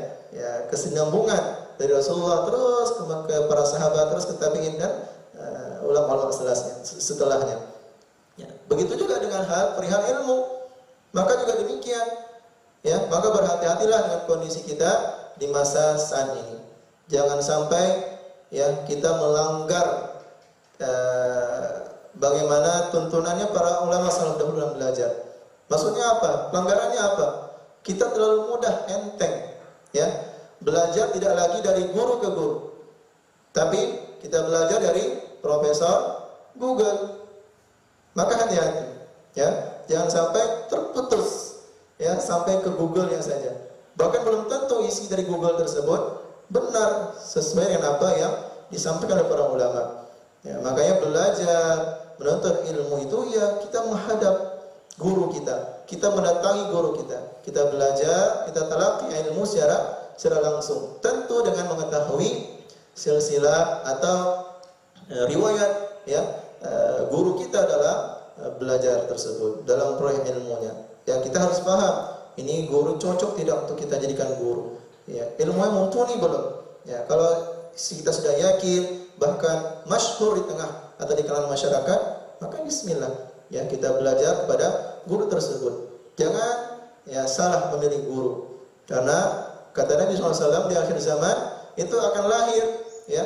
kesinambungan dari Rasulullah terus ke para sahabat, terus ke tabi'in dan ulama-ulama setelahnya. Ya, begitu juga dengan hal perihal ilmu. Maka juga demikian. Ya, maka berhati-hatilah dengan kondisi kita di masa saat ini. Jangan sampai ya kita melanggar bagaimana tuntunannya para ulama salaf dahulu dalam belajar. Maksudnya apa? Pelanggarannya apa? Kita terlalu mudah, enteng, ya. Belajar tidak lagi dari guru ke guru, tapi kita belajar dari Profesor Google. Maka hati-hati, ya, jangan sampai terputus, ya, sampai ke Google-nya saja. Bahkan belum tentu isi dari Google tersebut benar sesuai dengan apa yang disampaikan oleh para ulama. Ya, makanya belajar, menuntut ilmu itu ya kita menghadap guru kita mendatangi guru kita belajar, kita talaqi ilmu secara langsung, tentu dengan mengetahui silsilah atau riwayat ya guru kita dalam belajar tersebut, dalam proyek ilmunya. Ya, kita harus paham ini guru cocok tidak untuk kita jadikan guru. Ya, ilmunya mumpuni belum? Ya, kalau kita sudah yakin, bahkan masyhur di tengah atau di kalangan masyarakat, maka bismillah ya kita belajar kepada guru tersebut. Jangan ya salah memilih guru, karena kata Nabi SAW di akhir zaman itu akan lahir ya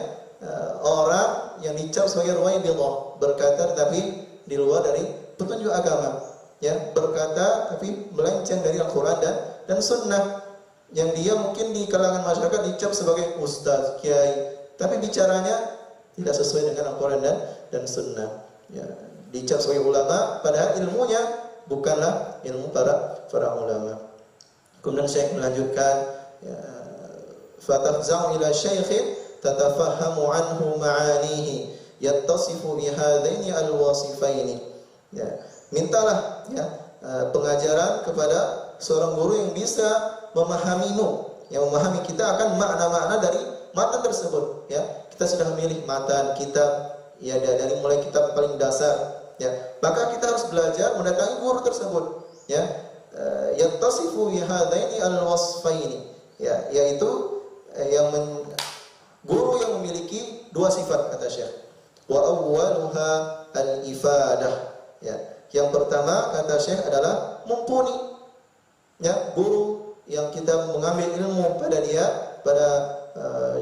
orang yang dicap sebagai ruwaibidah, berkata tapi di luar dari petunjuk agama, ya berkata tapi melenceng dari Al-Quran dan Sunnah, yang dia mungkin di kalangan masyarakat dicap sebagai ustaz, kiai, tapi bicaranya tidak sesuai dengan Al-Quran dan Sunnah. Ya, dicap sebagai ulama, padahal ilmunya bukanlah ilmu para ulama. Kemudian Syekh melanjutkan, fatafza'u ila syaikhin tatafahhamu anhu ma'anihi yattasifu bihadaini alwasifaini. Ya, mintalah ya pengajaran kepada seorang guru yang bisa yang memahami kita akan makna-makna dari matan tersebut. Ya, kita sudah memilih matan kitab ya dari mulai kitab paling dasar. Ya, maka kita harus belajar mendatangi guru tersebut. Ya, yattasifu bihadaini alwasfaini. Ya, yaitu guru yang memiliki dua sifat, kata Syekh. Wa awwaluha al-ifadah. Ya, yang pertama kata Syekh adalah mumpuni. Ya, guru yang kita mengambil ilmu pada dia, pada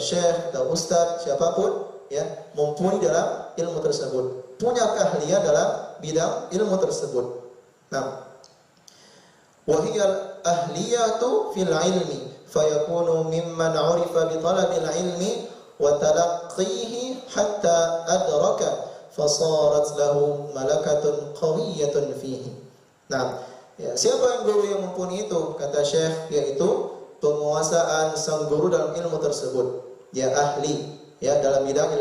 syekh atau ustaz siapapun, ya, mumpuni dalam ilmu tersebut, punya keahlian dalam bidang ilmu tersebut. Nah, wahiyal ahliyatu fil ilmi fayakunu mimman 'urifa bi talabil ilmi wa talaqqihi hatta adraka fasarat lahu malakatun qawiyatun fihi. Nah, ya, siapa yang guru yang mumpuni itu? Kata Syekh, yaitu penguasaan sang guru dalam ilmu tersebut. Dia ahli ya dalam bidang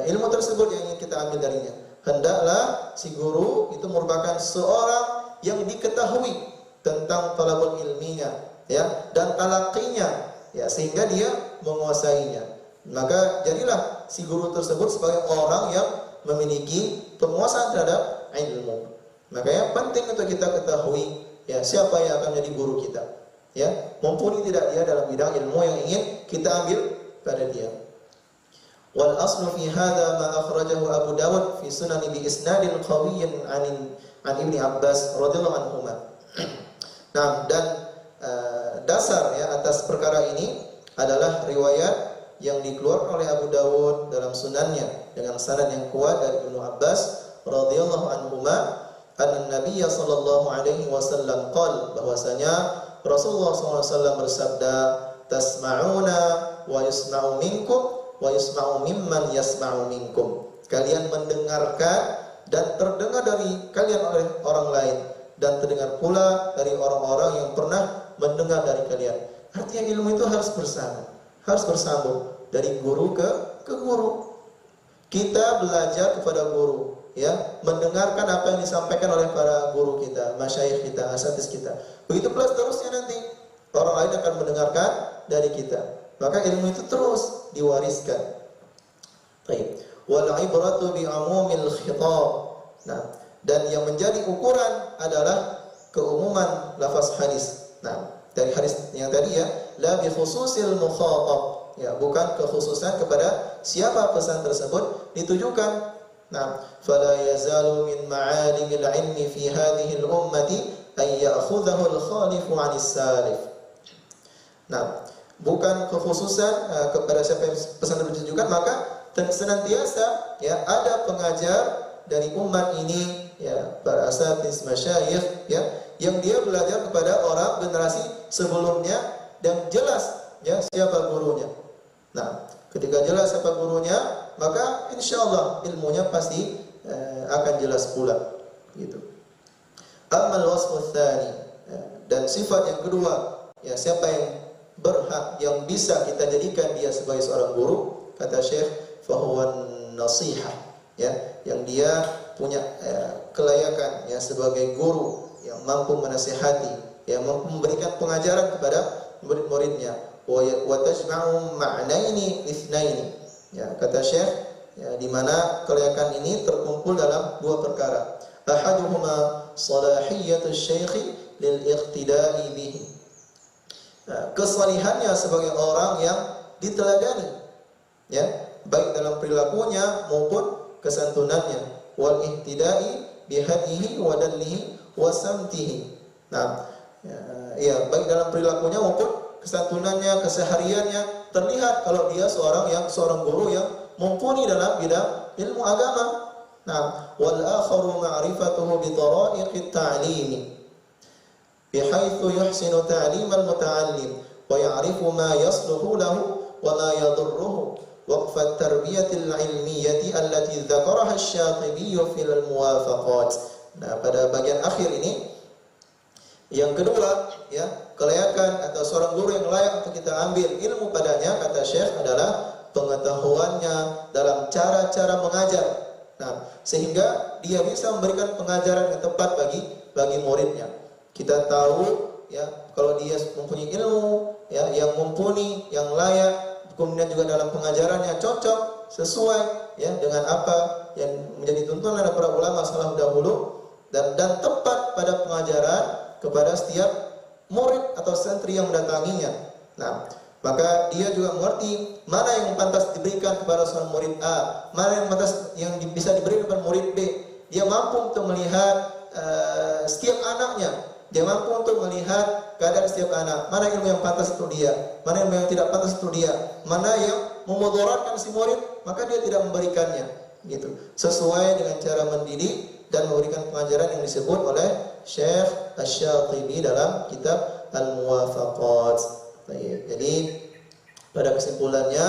ilmu tersebut yang ingin kita ambil darinya. Hendaklah si guru itu merupakan seorang yang diketahui tentang talabul ilminya ya dan talaqinya ya, sehingga dia menguasainya. Maka jadilah si guru tersebut sebagai orang yang memiliki penguasaan terhadap ilmu. Makanya penting untuk kita ketahui ya siapa yang akan menjadi guru kita. Ya, mumpuni tidak dia dalam bidang ilmu yang ingin kita ambil pada dia. Wal aslu fi hadza ma akhrajahu Abu Dawud fi sunan bi isnadin qawiyyin an Ibnu Abbas radhiyallahu anhuma. Nah, dan dasar ya atas perkara ini adalah riwayat yang dikeluarkan oleh Abu Dawud dalam sunannya dengan sanad yang kuat dari Ibnu Abbas radhiyallahu anhuma anna Nabiy sallallahu alaihi wasallam qala, bahwasanya Rasulullah SAW bersabda, tasma'una wa yusma'u minkum wa yusma'u mimman yasma'u minkum. Kalian mendengarkan dan terdengar dari kalian oleh orang lain, dan terdengar pula dari orang-orang yang pernah mendengar dari kalian. Artinya ilmu itu harus bersambung dari guru ke guru. Kita belajar kepada guru, ya, mendengarkan apa yang disampaikan oleh para guru kita, masyayikh kita, asatidz kita. Begitu pula seterusnya nanti orang lain akan mendengarkan dari kita. Maka ilmu itu terus diwariskan. Baik. Wal ibratu bi umumil khitab. Nah, dan yang menjadi ukuran adalah keumuman lafaz hadis. Nah, dari hadis yang tadi ya, la bi khususil mukhatab. Ya, bukan kekhususan kepada siapa pesan tersebut ditujukan. Nah, fala yazalu min ma'alimil ilmi fi hadhihi al-ummati ay ya'khudhahu al-khalifu 'anis salif. Nah, bukan kekhususan kepada siapa yang pesan ditujukan, maka senantiasa ya ada pengajar dari umat ini ya, para asatidz masyayikh ya, yang dia belajar kepada orang generasi sebelumnya dan jelas ya siapa gurunya. Nah, ketika jelas siapa gurunya, maka insyaallah ilmunya pasti akan jelas pula gitu. Amal wasful tsani, dan sifat yang kedua, ya siapa yang berhak yang bisa kita jadikan dia sebagai seorang guru, kata Syekh, fahuwan nasihah, ya, yang dia punya kelayakan ya sebagai guru yang mampu menasihati, yang mampu memberikan pengajaran kepada murid-muridnya. Wa tajma'u ma'naini itsnaini. Ya, kata Syekh, ya, di mana kelayakan ini terkumpul dalam dua perkara. Ahaduhuma salahiyatus syekhi lil iqtida'i bihi. Kesalihannya sebagai orang yang diteladani, ya, baik dalam perilakunya maupun kesantunannya. Wal ihtida'i bihadihi wa dallihi wa samtihi. Nah, ya, baik dalam perilakunya maupun kesantunannya, kesehariannya terlihat kalau dia seorang guru yang mumpuni dalam bidang ilmu agama. Nah, wal akharu ma'rifatuhu bi tara'iqit ta'lim bihaitsu yuhsinu ta'lim al-muta'allim wa ya'rifu ma yasluhu lahu wa ma yadurruhu waqf at-tarbiyah al-'ilmiyyah allati dzakaraha asy-Syatibi fil al-muwafaqat. Nah, pada bagian akhir ini yang kedua, ya, kelayakan atau seorang guru yang layak untuk kita ambil ilmu padanya, kata Syekh, adalah pengetahuannya dalam cara-cara mengajar. Nah, sehingga dia bisa memberikan pengajaran yang tepat bagi muridnya. Kita tahu, ya, kalau dia mempunyai ilmu, ya, yang mumpuni, yang layak, kemudian juga dalam pengajarannya cocok, sesuai, ya, dengan apa yang menjadi tuntunan para ulama salaf dahulu, dan tepat pada pengajaran kepada setiap murid atau santri yang mendatanginya. Nah, maka dia juga mengerti mana yang pantas diberikan kepada seorang murid A, mana yang pantas yang bisa diberikan kepada murid B. Dia mampu untuk melihat setiap anaknya. Dia mampu untuk melihat keadaan setiap anak. Mana ilmu yang pantas untuk dia, mana ilmu yang tidak pantas untuk dia, mana yang memudaratkan si murid, maka dia tidak memberikannya. Gitu. Sesuai dengan cara mendidik dan memberikan pengajaran yang disebut oleh Syekh Asy-Syatibi dalam kitab Al-Muwafaqat. Jadi pada kesimpulannya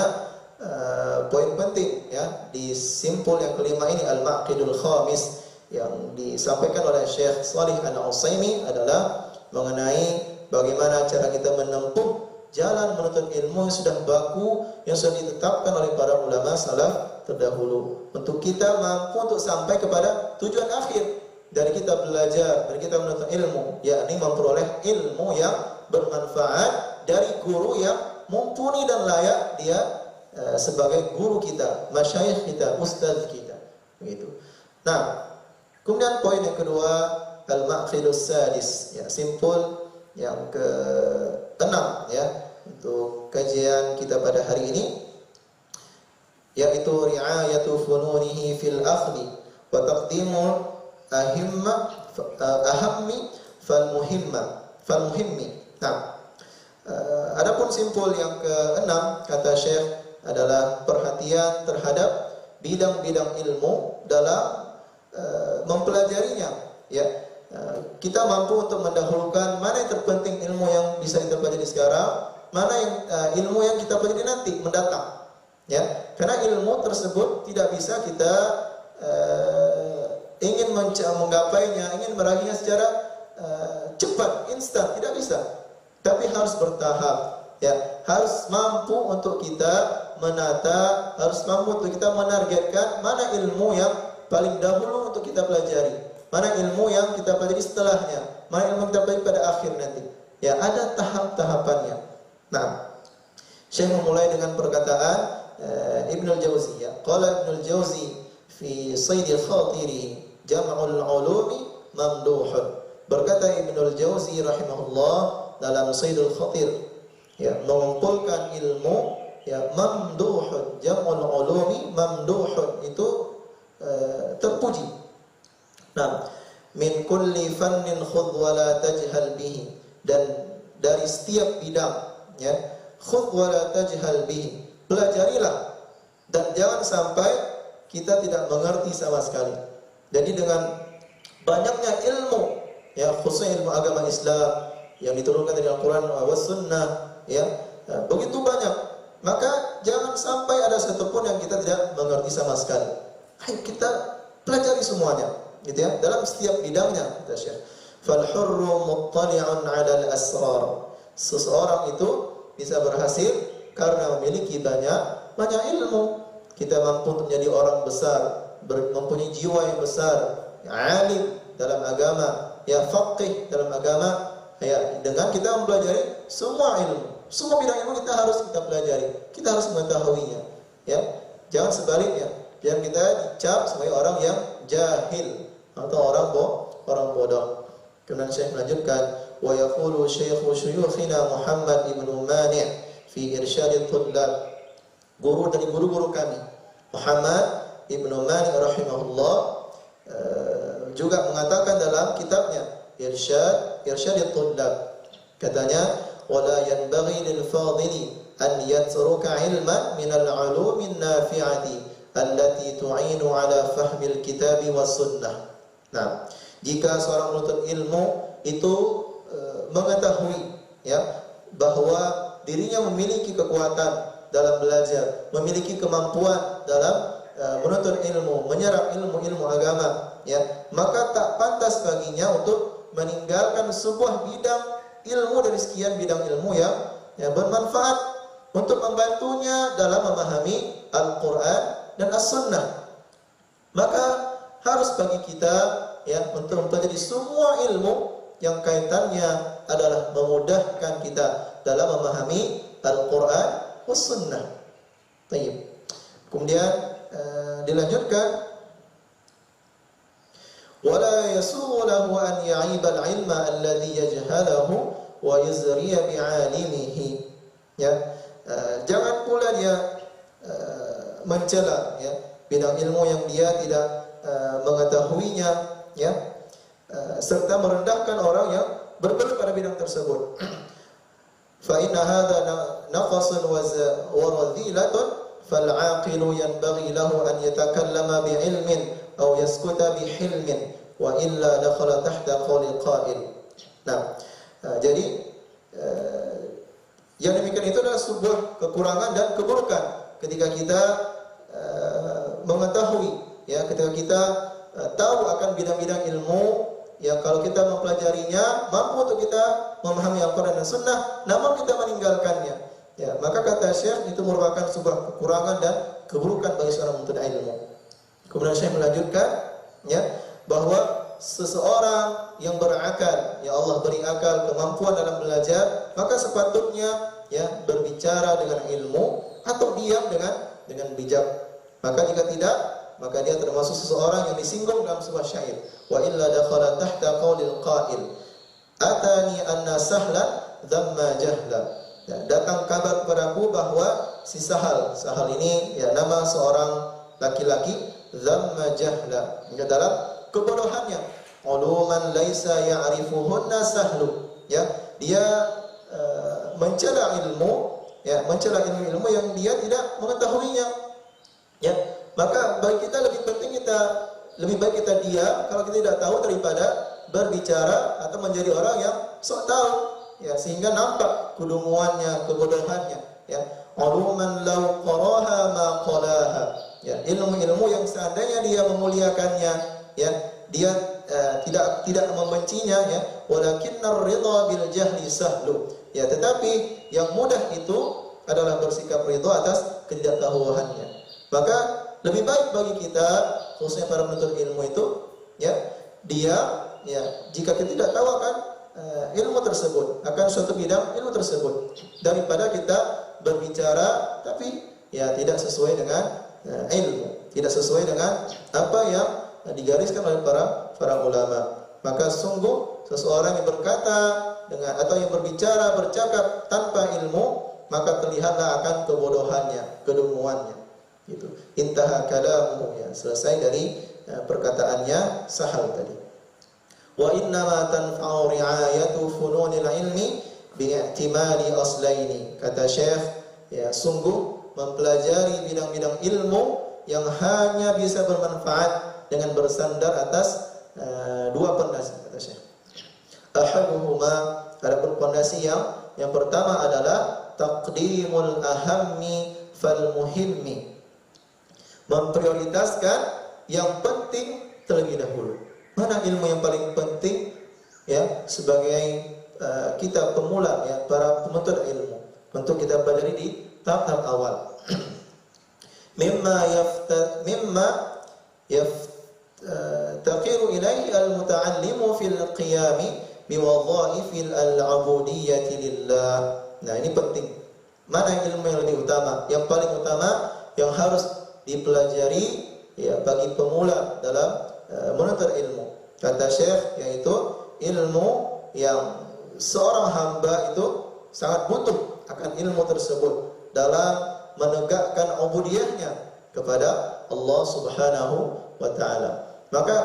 poin penting ya di simpul yang kelima ini Al-Maqidul Khamis yang disampaikan oleh Syekh Shalih Al-Utsaimin adalah mengenai bagaimana cara kita menempuh jalan menuntut ilmu yang sudah baku, yang sudah ditetapkan oleh para ulama salaf terdahulu, untuk kita mampu untuk sampai kepada tujuan akhir dari kita belajar, dari kita menuntut ilmu, yakni memperoleh ilmu yang bermanfaat dari guru yang mumpuni dan layak dia sebagai guru kita, masyayikh kita, ustaz kita, begitu. Nah, kemudian poin yang kedua, al-ma'khidus sadis, ya, simpul yang ke-6 ya untuk kajian kita pada hari ini, yaitu ri'ayatu fununihi fil akhdi wa taqdimul ahammi fal muhimmi. Nah, adapun simpul yang ke-6 kata Syekh adalah perhatian terhadap bidang-bidang ilmu dalam mempelajarinya, ya. Kita mampu untuk mendahulukan mana yang terpenting ilmu yang bisa kita pelajari sekarang, mana yang ilmu yang kita pelajari nanti mendatang, ya. Karena ilmu tersebut tidak bisa kita ingin menggapainya, ingin meraihnya secara cepat, instan, tidak bisa. Tapi harus bertahap, ya. Harus mampu untuk kita menata, harus mampu untuk kita menargetkan mana ilmu yang paling dahulu untuk kita pelajari, mana ilmu yang kita pelajari setelahnya, mana ilmu yang kita pelajari pada akhir nanti. Ya, ada tahap-tahapannya. Nah, Syekh memulai dengan perkataan Ibnul Jauzi, ya. Qala Ibnul Jauzi fi Sayd al-Khatiri Jam'ul Ulumi Mamduhun. Berkata Ibnul Jauzi rahimahullah dalam Sayd al-Khatir, ya, mengumpulkan ilmu, ya, mamduhun, jam'ul ulumi mamduhun, itu terpuji. Nah, min kulli fannin khudh wa la tajhal bihi, dan dari setiap bidang, ya, khudh wa la tajhal bihi, pelajarilah dan jangan sampai kita tidak mengerti sama sekali. Jadi dengan banyaknya ilmu, ya, khususnya ilmu agama Islam yang diturunkan dari Al-Quran was sunnah, ya, begitu banyak, maka jangan sampai ada satupun yang kita tidak mengerti sama sekali. Ayo kita pelajari semuanya, gitu ya, dalam setiap bidangnya, kata Syekh. Fal hurru muttali'un 'ala al-asrar. Seseorang itu bisa berhasil karena memiliki banyak ilmu. Kita mampu untuk menjadi orang besar, mempunyai jiwa yang besar, ya, alim dalam agama, ya, faqih dalam agama, ya, dengan kita mempelajari semua ilmu. Semua bidang ilmu kita harus pelajari, kita harus mengetahuinya, ya. Jangan sebaliknya, jangan kita dicap sebagai orang yang jahil atau orang bodoh. Kemudian Syekh melanjutkan, wa yaqulu syaikhu syuyukhina Muhammad ibn Mani' fi irsyad al-tullab. Guru dari guru-guru kami, Muhammad ibn Mani' rahimahullah, juga mengatakan dalam kitabnya Irsyad al-tullab, katanya, wala yanbaghi lil fadili an yatruka ilman min al-ulum an-nafi'ati allati tu'inu ala fahmil kitab was sunnah. Nah, jika seorang menuntut ilmu itu mengetahui, ya, bahwa dirinya memiliki kekuatan dalam belajar, memiliki kemampuan dalam menuntut ilmu, menyerap ilmu agama, ya, maka tak pantas baginya untuk meninggalkan sebuah bidang ilmu dari sekian bidang ilmu yang bermanfaat untuk membantunya dalam memahami Al-Quran dan As-Sunnah. Maka harus bagi kita, ya, untuk mempelajari semua ilmu yang kaitannya adalah memudahkan kita dalam memahami Al-Quran dan Sunnah. Baik. Kemudian dilanjutkan, wala yasughu lahu an ya'iba al-'ilma alladhi yajhalahu wa yuzriya bi'alimihi. Ya, jangan pula dia mencela, ya, bidang ilmu yang dia tidak mengetahuinya, ya, serta merendahkan orang yang bergelut pada bidang tersebut. Fa inna hadha naqasun wa radhilatun fal 'aqilu yanbaghi lahu an yatakallama bi'ilmin aw yaskuta bihilmin wa illa dakhala tahta qawli qa'il. Nah, jadi yang demikian itu adalah sebuah kekurangan dan keburukan ketika kita mengetahui, ya, ketika kita tahu akan bidang-bidang ilmu yang kalau kita mempelajarinya mampu untuk kita memahami Al-Quran dan Sunnah, namun kita meninggalkannya, ya, maka kata Syekh itu merupakan sebuah kekurangan dan keburukan bagi seorang penuntut ilmu. Kemudian Syekh melanjutkan, ya, bahwa seseorang yang berakal, ya Allah beri akal, kemampuan dalam belajar, maka sepatutnya ya berbicara dengan ilmu atau diam dengan bijak. Maka jika tidak, maka dia termasuk seseorang yang disinggung dalam sebuah syair. Wa illa dakhala tahta qaulil qail atani anna sahlan dhamma jahla. Ya, datang kabar kepadaku bahwa si Sahal ini ya nama seorang laki-laki, dhamma jahla, dalam kebodohannya, uluman laisa ya'rifuhunna sahlu, ya dia mencela ilmu, ya mencela ilmu yang dia tidak mengetahuinya. Ya, maka bagi kita lebih baik kita diam kalau kita tidak tahu daripada berbicara atau menjadi orang yang sok tahu, ya sehingga nampak kedunguannya, kebodohannya, ya. Uluman law qaraha ma qalaha, ya ilmu-ilmu yang seandainya dia memuliakannya, ya dia tidak membencinya, ya walakinnar ridha bil jahli sahlu, ya tetapi yang mudah itu adalah bersikap ridha atas ketidaktahuannya. Maka lebih baik bagi kita, khususnya para penuntut ilmu itu, ya dia, ya jika kita tidak tahu akan ilmu tersebut, akan suatu bidang ilmu tersebut, daripada kita berbicara tapi ya tidak sesuai dengan ilmu, tidak sesuai dengan apa yang digariskan oleh para ulama. Maka sungguh seseorang yang berkata dengan atau yang bercakap tanpa ilmu, maka terlihatlah akan kebodohannya, kedunguannya. Gitu. Intaha kalamu, ya selesai dari perkataannya Sahal tadi. Wa innama tanfa'u ri'ayatu fununil ilmi bi'ihtimali aslaini. Kata Syekh, ya sungguh mempelajari bidang-bidang ilmu yang hanya bisa bermanfaat dengan bersandar atas dua pondasi, kata Syekh. Ahaduhuma, adapun pondasi yang pertama adalah taqdimul ahammi fal muhimmi, memprioritaskan yang penting terlebih dahulu. Mana ilmu yang paling penting, ya sebagai kita pemula, ya para penuntut ilmu, untuk kita pelajari di tahap awal. mimma yaftaqiru ilaihi al-muta'allimu fil qiyami biwadhaifil al-'ubudiyyati lillah. Nah, ini penting. Mana ilmu yang lebih utama? Yang paling utama yang harus dipelajari ya bagi pemula dalam menuntut ilmu. Kata Syekh, yaitu ilmu yang seorang hamba itu sangat butuh akan ilmu tersebut dalam menegakkan ubudiyahnya kepada Allah Subhanahu wa taala. Maka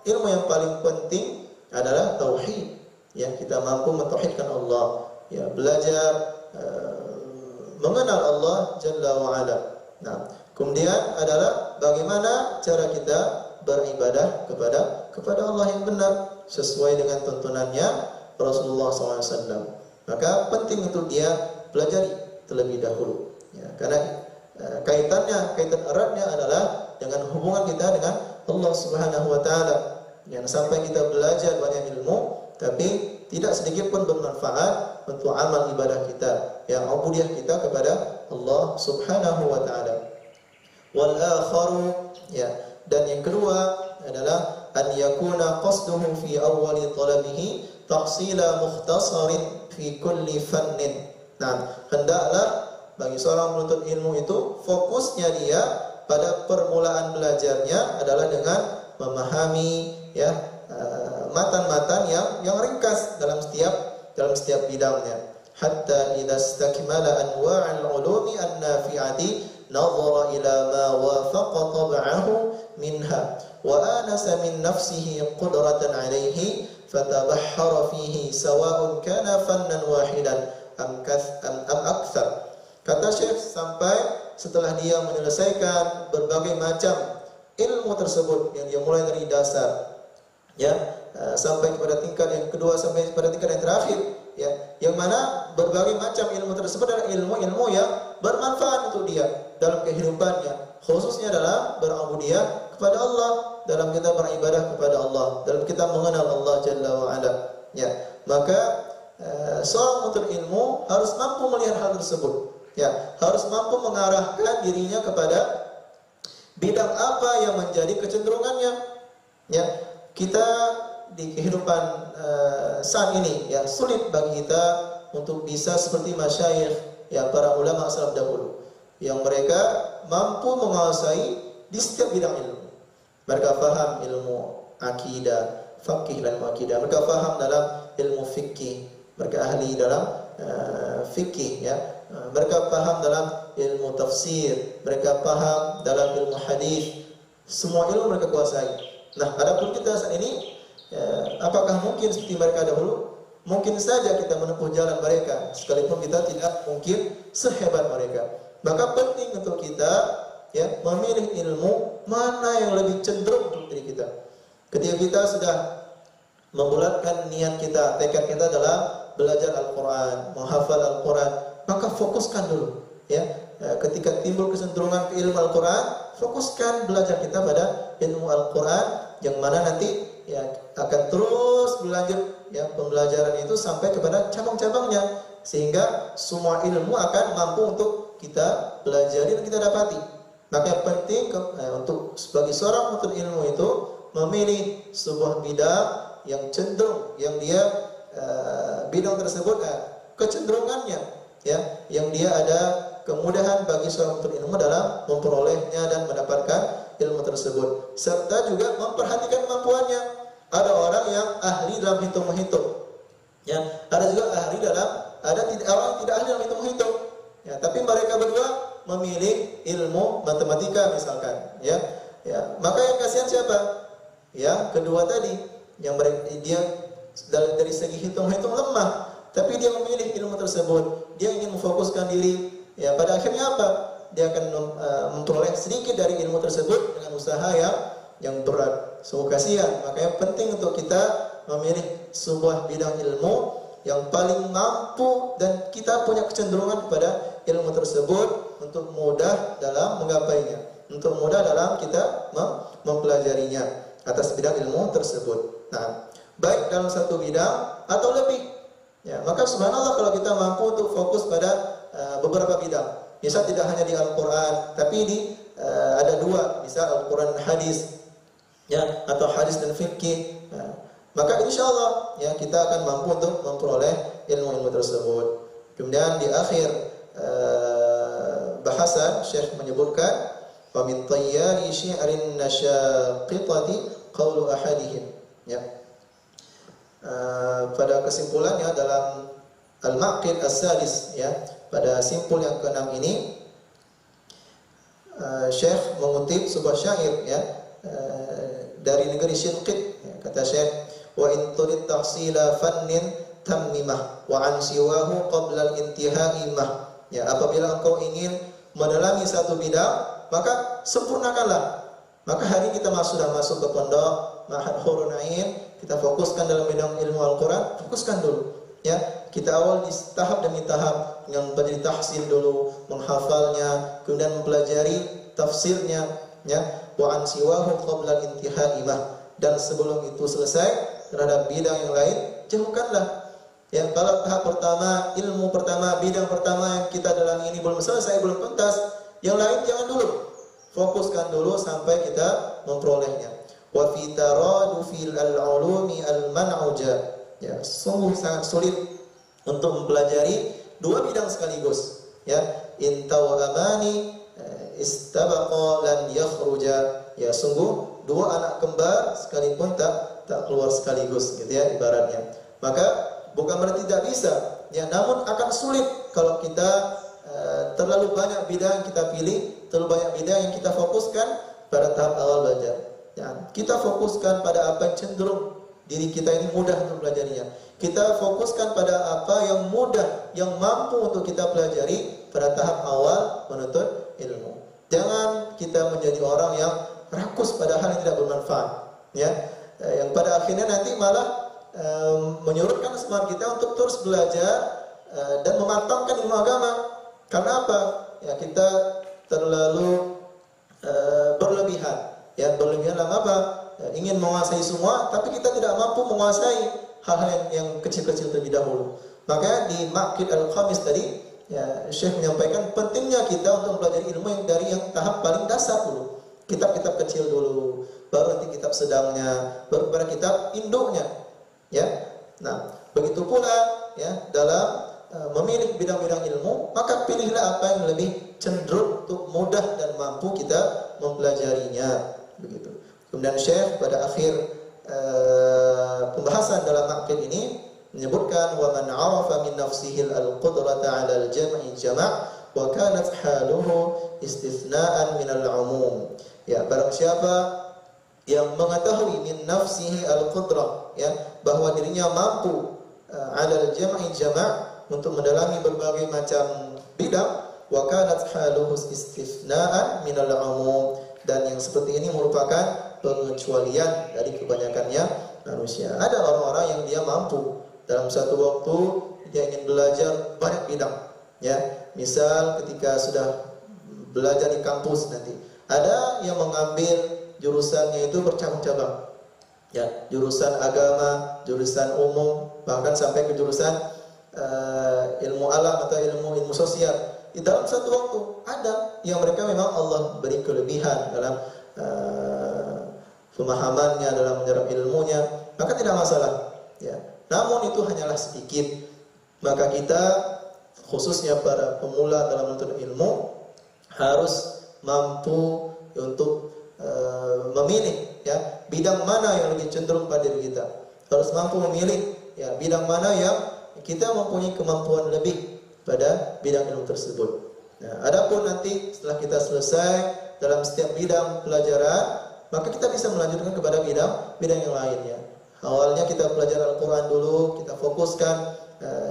ilmu yang paling penting adalah tauhid. Ya, kita mampu mentauhidkan Allah, ya belajar mengenal Allah Jalla wa Ala. Nah, kemudian adalah bagaimana cara kita beribadah kepada Allah yang benar sesuai dengan tuntunannya Rasulullah SAW. Maka penting untuk dia pelajari terlebih dahulu, ya, karena kaitan eratnya adalah dengan hubungan kita dengan Allah Subhanahu wa taala. Yang sampai kita belajar banyak ilmu tapi tidak sedikit pun bermanfaat untuk amal ibadah kita, yang ubudiyah kita kepada Allah Subhanahu wa taala. Wal akharu, ya, dan yang kedua adalah an yakuna qasduhu fi awwali talabihi tahsila mukhtasarin fi kulli fannin. Nah, hendaklah bagi seorang penuntut ilmu itu fokusnya dia pada permulaan belajarnya adalah dengan memahami, ya, matan-matan yang ringkas dalam setiap bidangnya. Hatta idza istakmala anwa'al ulumi an-nafi'ati nadhara ila ma wafaqa tab'ahu minha wa anasa min nafsihi qudratan 'alayhi fatabahhara fihi sawa'un kana fannan wahidan am akthar. Kata Syekh, sampai setelah dia menyelesaikan berbagai macam ilmu tersebut yang dia mulai dari dasar, ya, sampai kepada tingkat yang kedua, sampai pada tingkat yang terakhir, ya, yang mana berbagai macam ilmu tersebut adalah ilmu-ilmu yang bermanfaat untuk dia dalam kehidupannya, khususnya dalam berubudiyah kepada Allah, dalam kita beribadah kepada Allah, dalam kita mengenal Allah Jalla wa Ala. Ya, maka seorang penuntut ilmu harus mampu melihat hal tersebut. Ya, harus mampu mengarahkan dirinya kepada bidang apa yang menjadi kecenderungannya. Ya, kita di kehidupan saat ini ya sulit bagi kita untuk bisa seperti masyayikh ya para ulama salaf dahulu yang mereka mampu menguasai di setiap bidang ilmu. Mereka paham ilmu akidah, fikih dan akidah. Mereka paham dalam ilmu fikih. Mereka ahli dalam fikih ya. Mereka paham dalam ilmu tafsir. Mereka paham dalam ilmu hadis. Semua ilmu mereka kuasai. Nah, adapun kita saat ini apakah mungkin seperti mereka dahulu? Mungkin saja kita menempuh jalan mereka, sekalipun kita tidak mungkin sehebat mereka. Maka penting untuk kita ya memilih ilmu mana yang lebih cenderung untuk diri kita. Ketika kita sudah membulatkan niat kita, tekad kita dalam belajar Al-Quran, menghafal Al-Quran, maka fokuskan dulu. Ya, ketika timbul kecenderungan ke ilmu Al-Quran, fokuskan belajar kita pada ilmu Al-Quran, yang mana nanti ya akan terus berlanjut ya pembelajaran itu sampai kepada cabang-cabangnya, sehingga semua ilmu akan mampu untuk kita pelajari dan kita dapati. Maka yang penting untuk sebagai seorang penuntut ilmu itu memilih sebuah bidang yang cenderung, yang dia bidang tersebut kecenderungannya ya, yang dia ada kemudahan bagi seorang penuntut ilmu dalam memperolehnya dan mendapatkan ilmu tersebut, serta juga memperhatikan kemampuannya. Ada orang yang ahli dalam hitung-hitung, ya, ada juga ahli dalam, ada orang yang tidak ahli dalam hitung-hitung, ya, tapi mereka berdua memilih ilmu matematika misalkan, ya, ya, maka yang kasihan siapa? Ya, kedua tadi, yang dia dari segi hitung-hitung lemah, tapi dia memilih ilmu tersebut, dia ingin memfokuskan diri, ya, pada akhirnya apa? Dia akan memperoleh sedikit dari ilmu tersebut dengan usaha yang berat. So kasihan. Makanya penting untuk kita memilih sebuah bidang ilmu yang paling mampu dan kita punya kecenderungan kepada ilmu tersebut untuk mudah dalam menggapainya, untuk mudah dalam kita mempelajarinya atas bidang ilmu tersebut. Nah, baik dalam satu bidang atau lebih. Ya, maka subhanallah kalau kita mampu untuk fokus pada beberapa bidang. Misal tidak hanya di Al-Quran, tapi ada dua, misal Al-Quran dan hadis, ya, atau hadis dan fikih. Maka insya Allah ya kita akan mampu untuk memperoleh ilmu-ilmu tersebut. Kemudian di akhir bahasan Syekh menyebutkan wa min tayyari syi'rin nasyaqitati qawlu ahadihim. Ya. Pada kesimpulannya dalam Al-Maqid As-Sadis, ya, pada simpul yang ke-6 ini Syekh mengutip sebuah syair ya dari negeri Syinqit, ya, kata Syekh wa in turid tahsila fannin tammimah wa an siwahu qabla al-intihai mah. Ya, apabila engkau ingin mendalami satu bidang maka sempurnakanlah. Maka hari kita sudah masuk ke pondok Ma'had Hurun Ain, kita fokuskan dalam bidang ilmu Al-Quran, fokuskan dulu. Ya, kita awal di tahap demi tahap, yang belajar tahsil dulu, menghafalnya, kemudian mempelajari tafsirnya, ya, wa an siwahu qabla al-intihai mah, dan sebelum itu selesai terhadap bidang yang lain jauhkanlah. Ya, kalau tahap pertama, ilmu pertama, bidang pertama yang kita dalami ini belum selesai, belum tuntas, yang lain jangan dulu. Fokuskan dulu sampai kita memperolehnya. Wa fi taradufil al-ulumi al-man'uja. Ya, sungguh sangat sulit untuk mempelajari dua bidang sekaligus. Ya, intaw amani istabaqa lan yakhruja. Ya, sungguh dua anak kembar sekalipun tak keluar sekaligus, gitu ya ibaratnya. Maka bukan berarti tidak bisa, ya, namun akan sulit kalau kita terlalu banyak bidang yang kita pilih, terlalu banyak bidang yang kita fokuskan pada tahap awal belajar. Ya, kita fokuskan pada apa yang cenderung diri kita ini mudah untuk pelajarinya. Kita fokuskan pada apa yang mudah, yang mampu untuk kita pelajari pada tahap awal menuntut ilmu. Jangan kita menjadi orang yang rakus pada hal yang tidak bermanfaat, ya, yang pada akhirnya nanti malah menyurutkan semangat kita untuk terus belajar dan memantapkan ilmu agama. Karena apa? Ya, kita terlalu berlebihan. Ya, berlebihan dalam apa? Ingin menguasai semua, tapi kita tidak mampu menguasai hal-hal yang kecil-kecil terlebih dahulu. Maka di Maqid Al-Khamis tadi, ya, Syekh menyampaikan pentingnya kita untuk mempelajari ilmu yang dari yang tahap paling dasar dulu. Kitab-kitab kecil dulu, baru nanti kitab sedangnya, baru pada kitab induknya. Ya. Nah, begitu pula ya dalam memilih bidang-bidang ilmu, maka pilihlah apa yang lebih cenderung untuk mudah dan mampu kita mempelajarinya. Begitu. Kemudian Syekh pada akhir pembahasan dalam aqid ini menyebutkan wa man 'arafa min nafsihi al-qudrata 'ala al-jam'i jama' wa kanat haluhu istithna'an min al-'umum. Ya, barang siapa yang mengetahui min nafsihi al-qudrah, ya, bahwa dirinya mampu 'ala al-jam'i jama' untuk mendalami berbagai macam bidang, wa kanat haluhu istithna'an min al-'umum, dan yang seperti ini merupakan pengecualian dari kebanyakannya manusia. Ada orang-orang yang dia mampu dalam satu waktu dia ingin belajar banyak bidang, ya. Misal ketika sudah belajar di kampus nanti, ada yang mengambil jurusannya itu bercabang-cabang, ya, jurusan agama, jurusan umum, bahkan sampai ke jurusan ilmu alam atau ilmu sosial. Di dalam satu waktu ada yang mereka memang Allah beri kelebihan dalam pemahamannya, dalam menyerap ilmunya, maka tidak masalah, ya. Namun itu hanyalah sedikit. Maka kita khususnya para pemula dalam menuntut ilmu harus mampu untuk memilih, ya, bidang mana yang lebih cenderung pada diri kita. Harus mampu memilih, ya, bidang mana yang kita mempunyai kemampuan lebih pada bidang ilmu tersebut. Nah, adapun nanti setelah kita selesai dalam setiap bidang pelajaran, maka kita bisa melanjutkan kepada bidang yang lainnya. Awalnya kita belajar Al-Quran dulu, kita fokuskan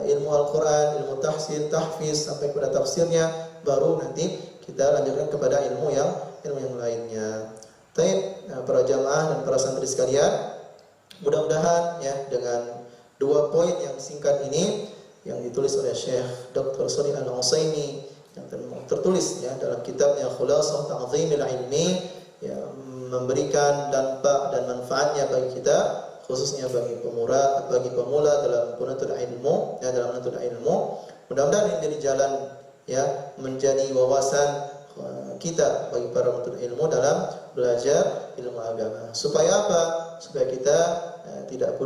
ilmu Al-Quran, ilmu tahsin, tahfiz sampai kepada tafsirnya, baru nanti kita lanjutkan kepada ilmu yang lainnya. Baik, para jamaah dan para santri sekalian, mudah-mudahan ya dengan 2 poin yang singkat ini yang ditulis oleh Syekh Dr. Shalih Al-Utsaimin yang tertulis ya dalam kitabnya Khulasah Ta'dhimil Ilmi, ya, memberikan dampak dan manfaatnya bagi kita, khususnya bagi pemula dalam menuntut ilmu, ya, dalam menuntut ilmu. Mudah-mudahan ini jadi jalan, ya, menjadi wawasan kita bagi para penuntut ilmu dalam belajar ilmu agama. Supaya apa? Supaya kita tidak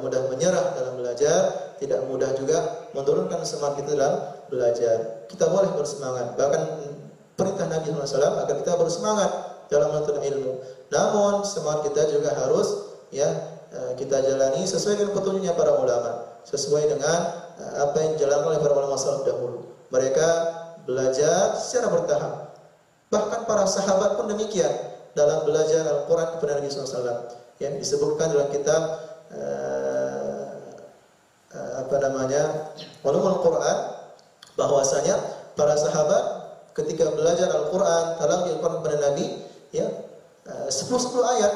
mudah menyerah dalam belajar, tidak mudah juga menurunkan semangat kita dalam belajar. Kita boleh bersemangat, bahkan perintah Nabi SAW agar kita bersemangat dalam menuntut ilmu. Namun semangat kita juga harus, ya, kita jalani sesuai dengan petunjuknya para ulama, sesuai dengan apa yang dijalankan oleh para ulama salaf dahulu. Mereka belajar secara bertahap. Bahkan para sahabat pun demikian dalam belajar Al-Quran kepada Nabi SAW. Yang disebutkan dalam kitab Ulumul Quran, bahwasanya para sahabat ketika belajar Al-Quran, talaqi Al-Quran kepada Nabi, ya, 10 ayat,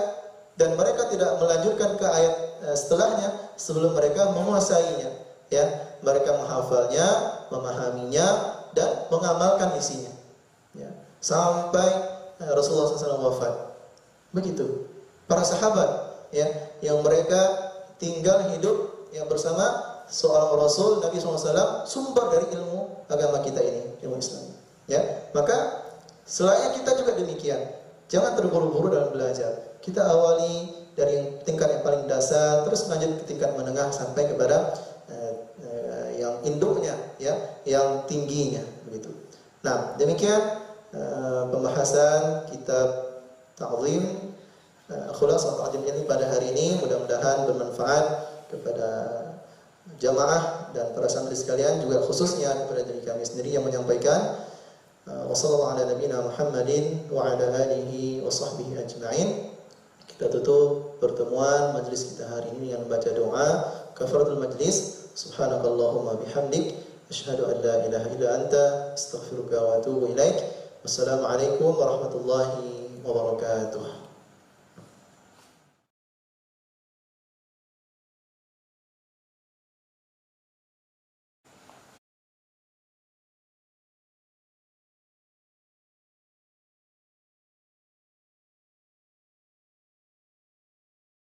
dan mereka tidak melanjutkan ke ayat setelahnya sebelum mereka menguasainya, ya. Mereka menghafalnya, memahaminya, dan mengamalkan isinya, ya, sampai Rasulullah SAW wafat. Begitu para sahabat, ya, yang mereka tinggal hidup yang bersama seorang Rasul Nabi SAW, sumber dari ilmu agama kita ini, ilmu Islam, ya. Maka selain kita juga demikian, jangan terburu-buru dalam belajar. Kita awali dari tingkat yang paling dasar, terus lanjut ke tingkat menengah sampai kepada yang induknya, ya, yang tingginya, begitu. Nah, demikian pembahasan kitab Ta'dhim Khulasah Ta'dhim ini pada hari ini. Mudah-mudahan bermanfaat kepada jamaah dan para santri sekalian, juga khususnya kepada diri kami sendiri yang menyampaikan. Wassallallahu ala nabiyina Muhammadin wa ala alihi wa sahbihi ajma'in. Kita tutup pertemuan majlis kita hari ini dengan membaca doa kafaratul majlis. Subhanakallahumma bihamdik, asyhadu an la ilaha illa anta, astaghfiruka wa atubu ilaik. Wassalamualaikum warahmatullahi wabarakatuh.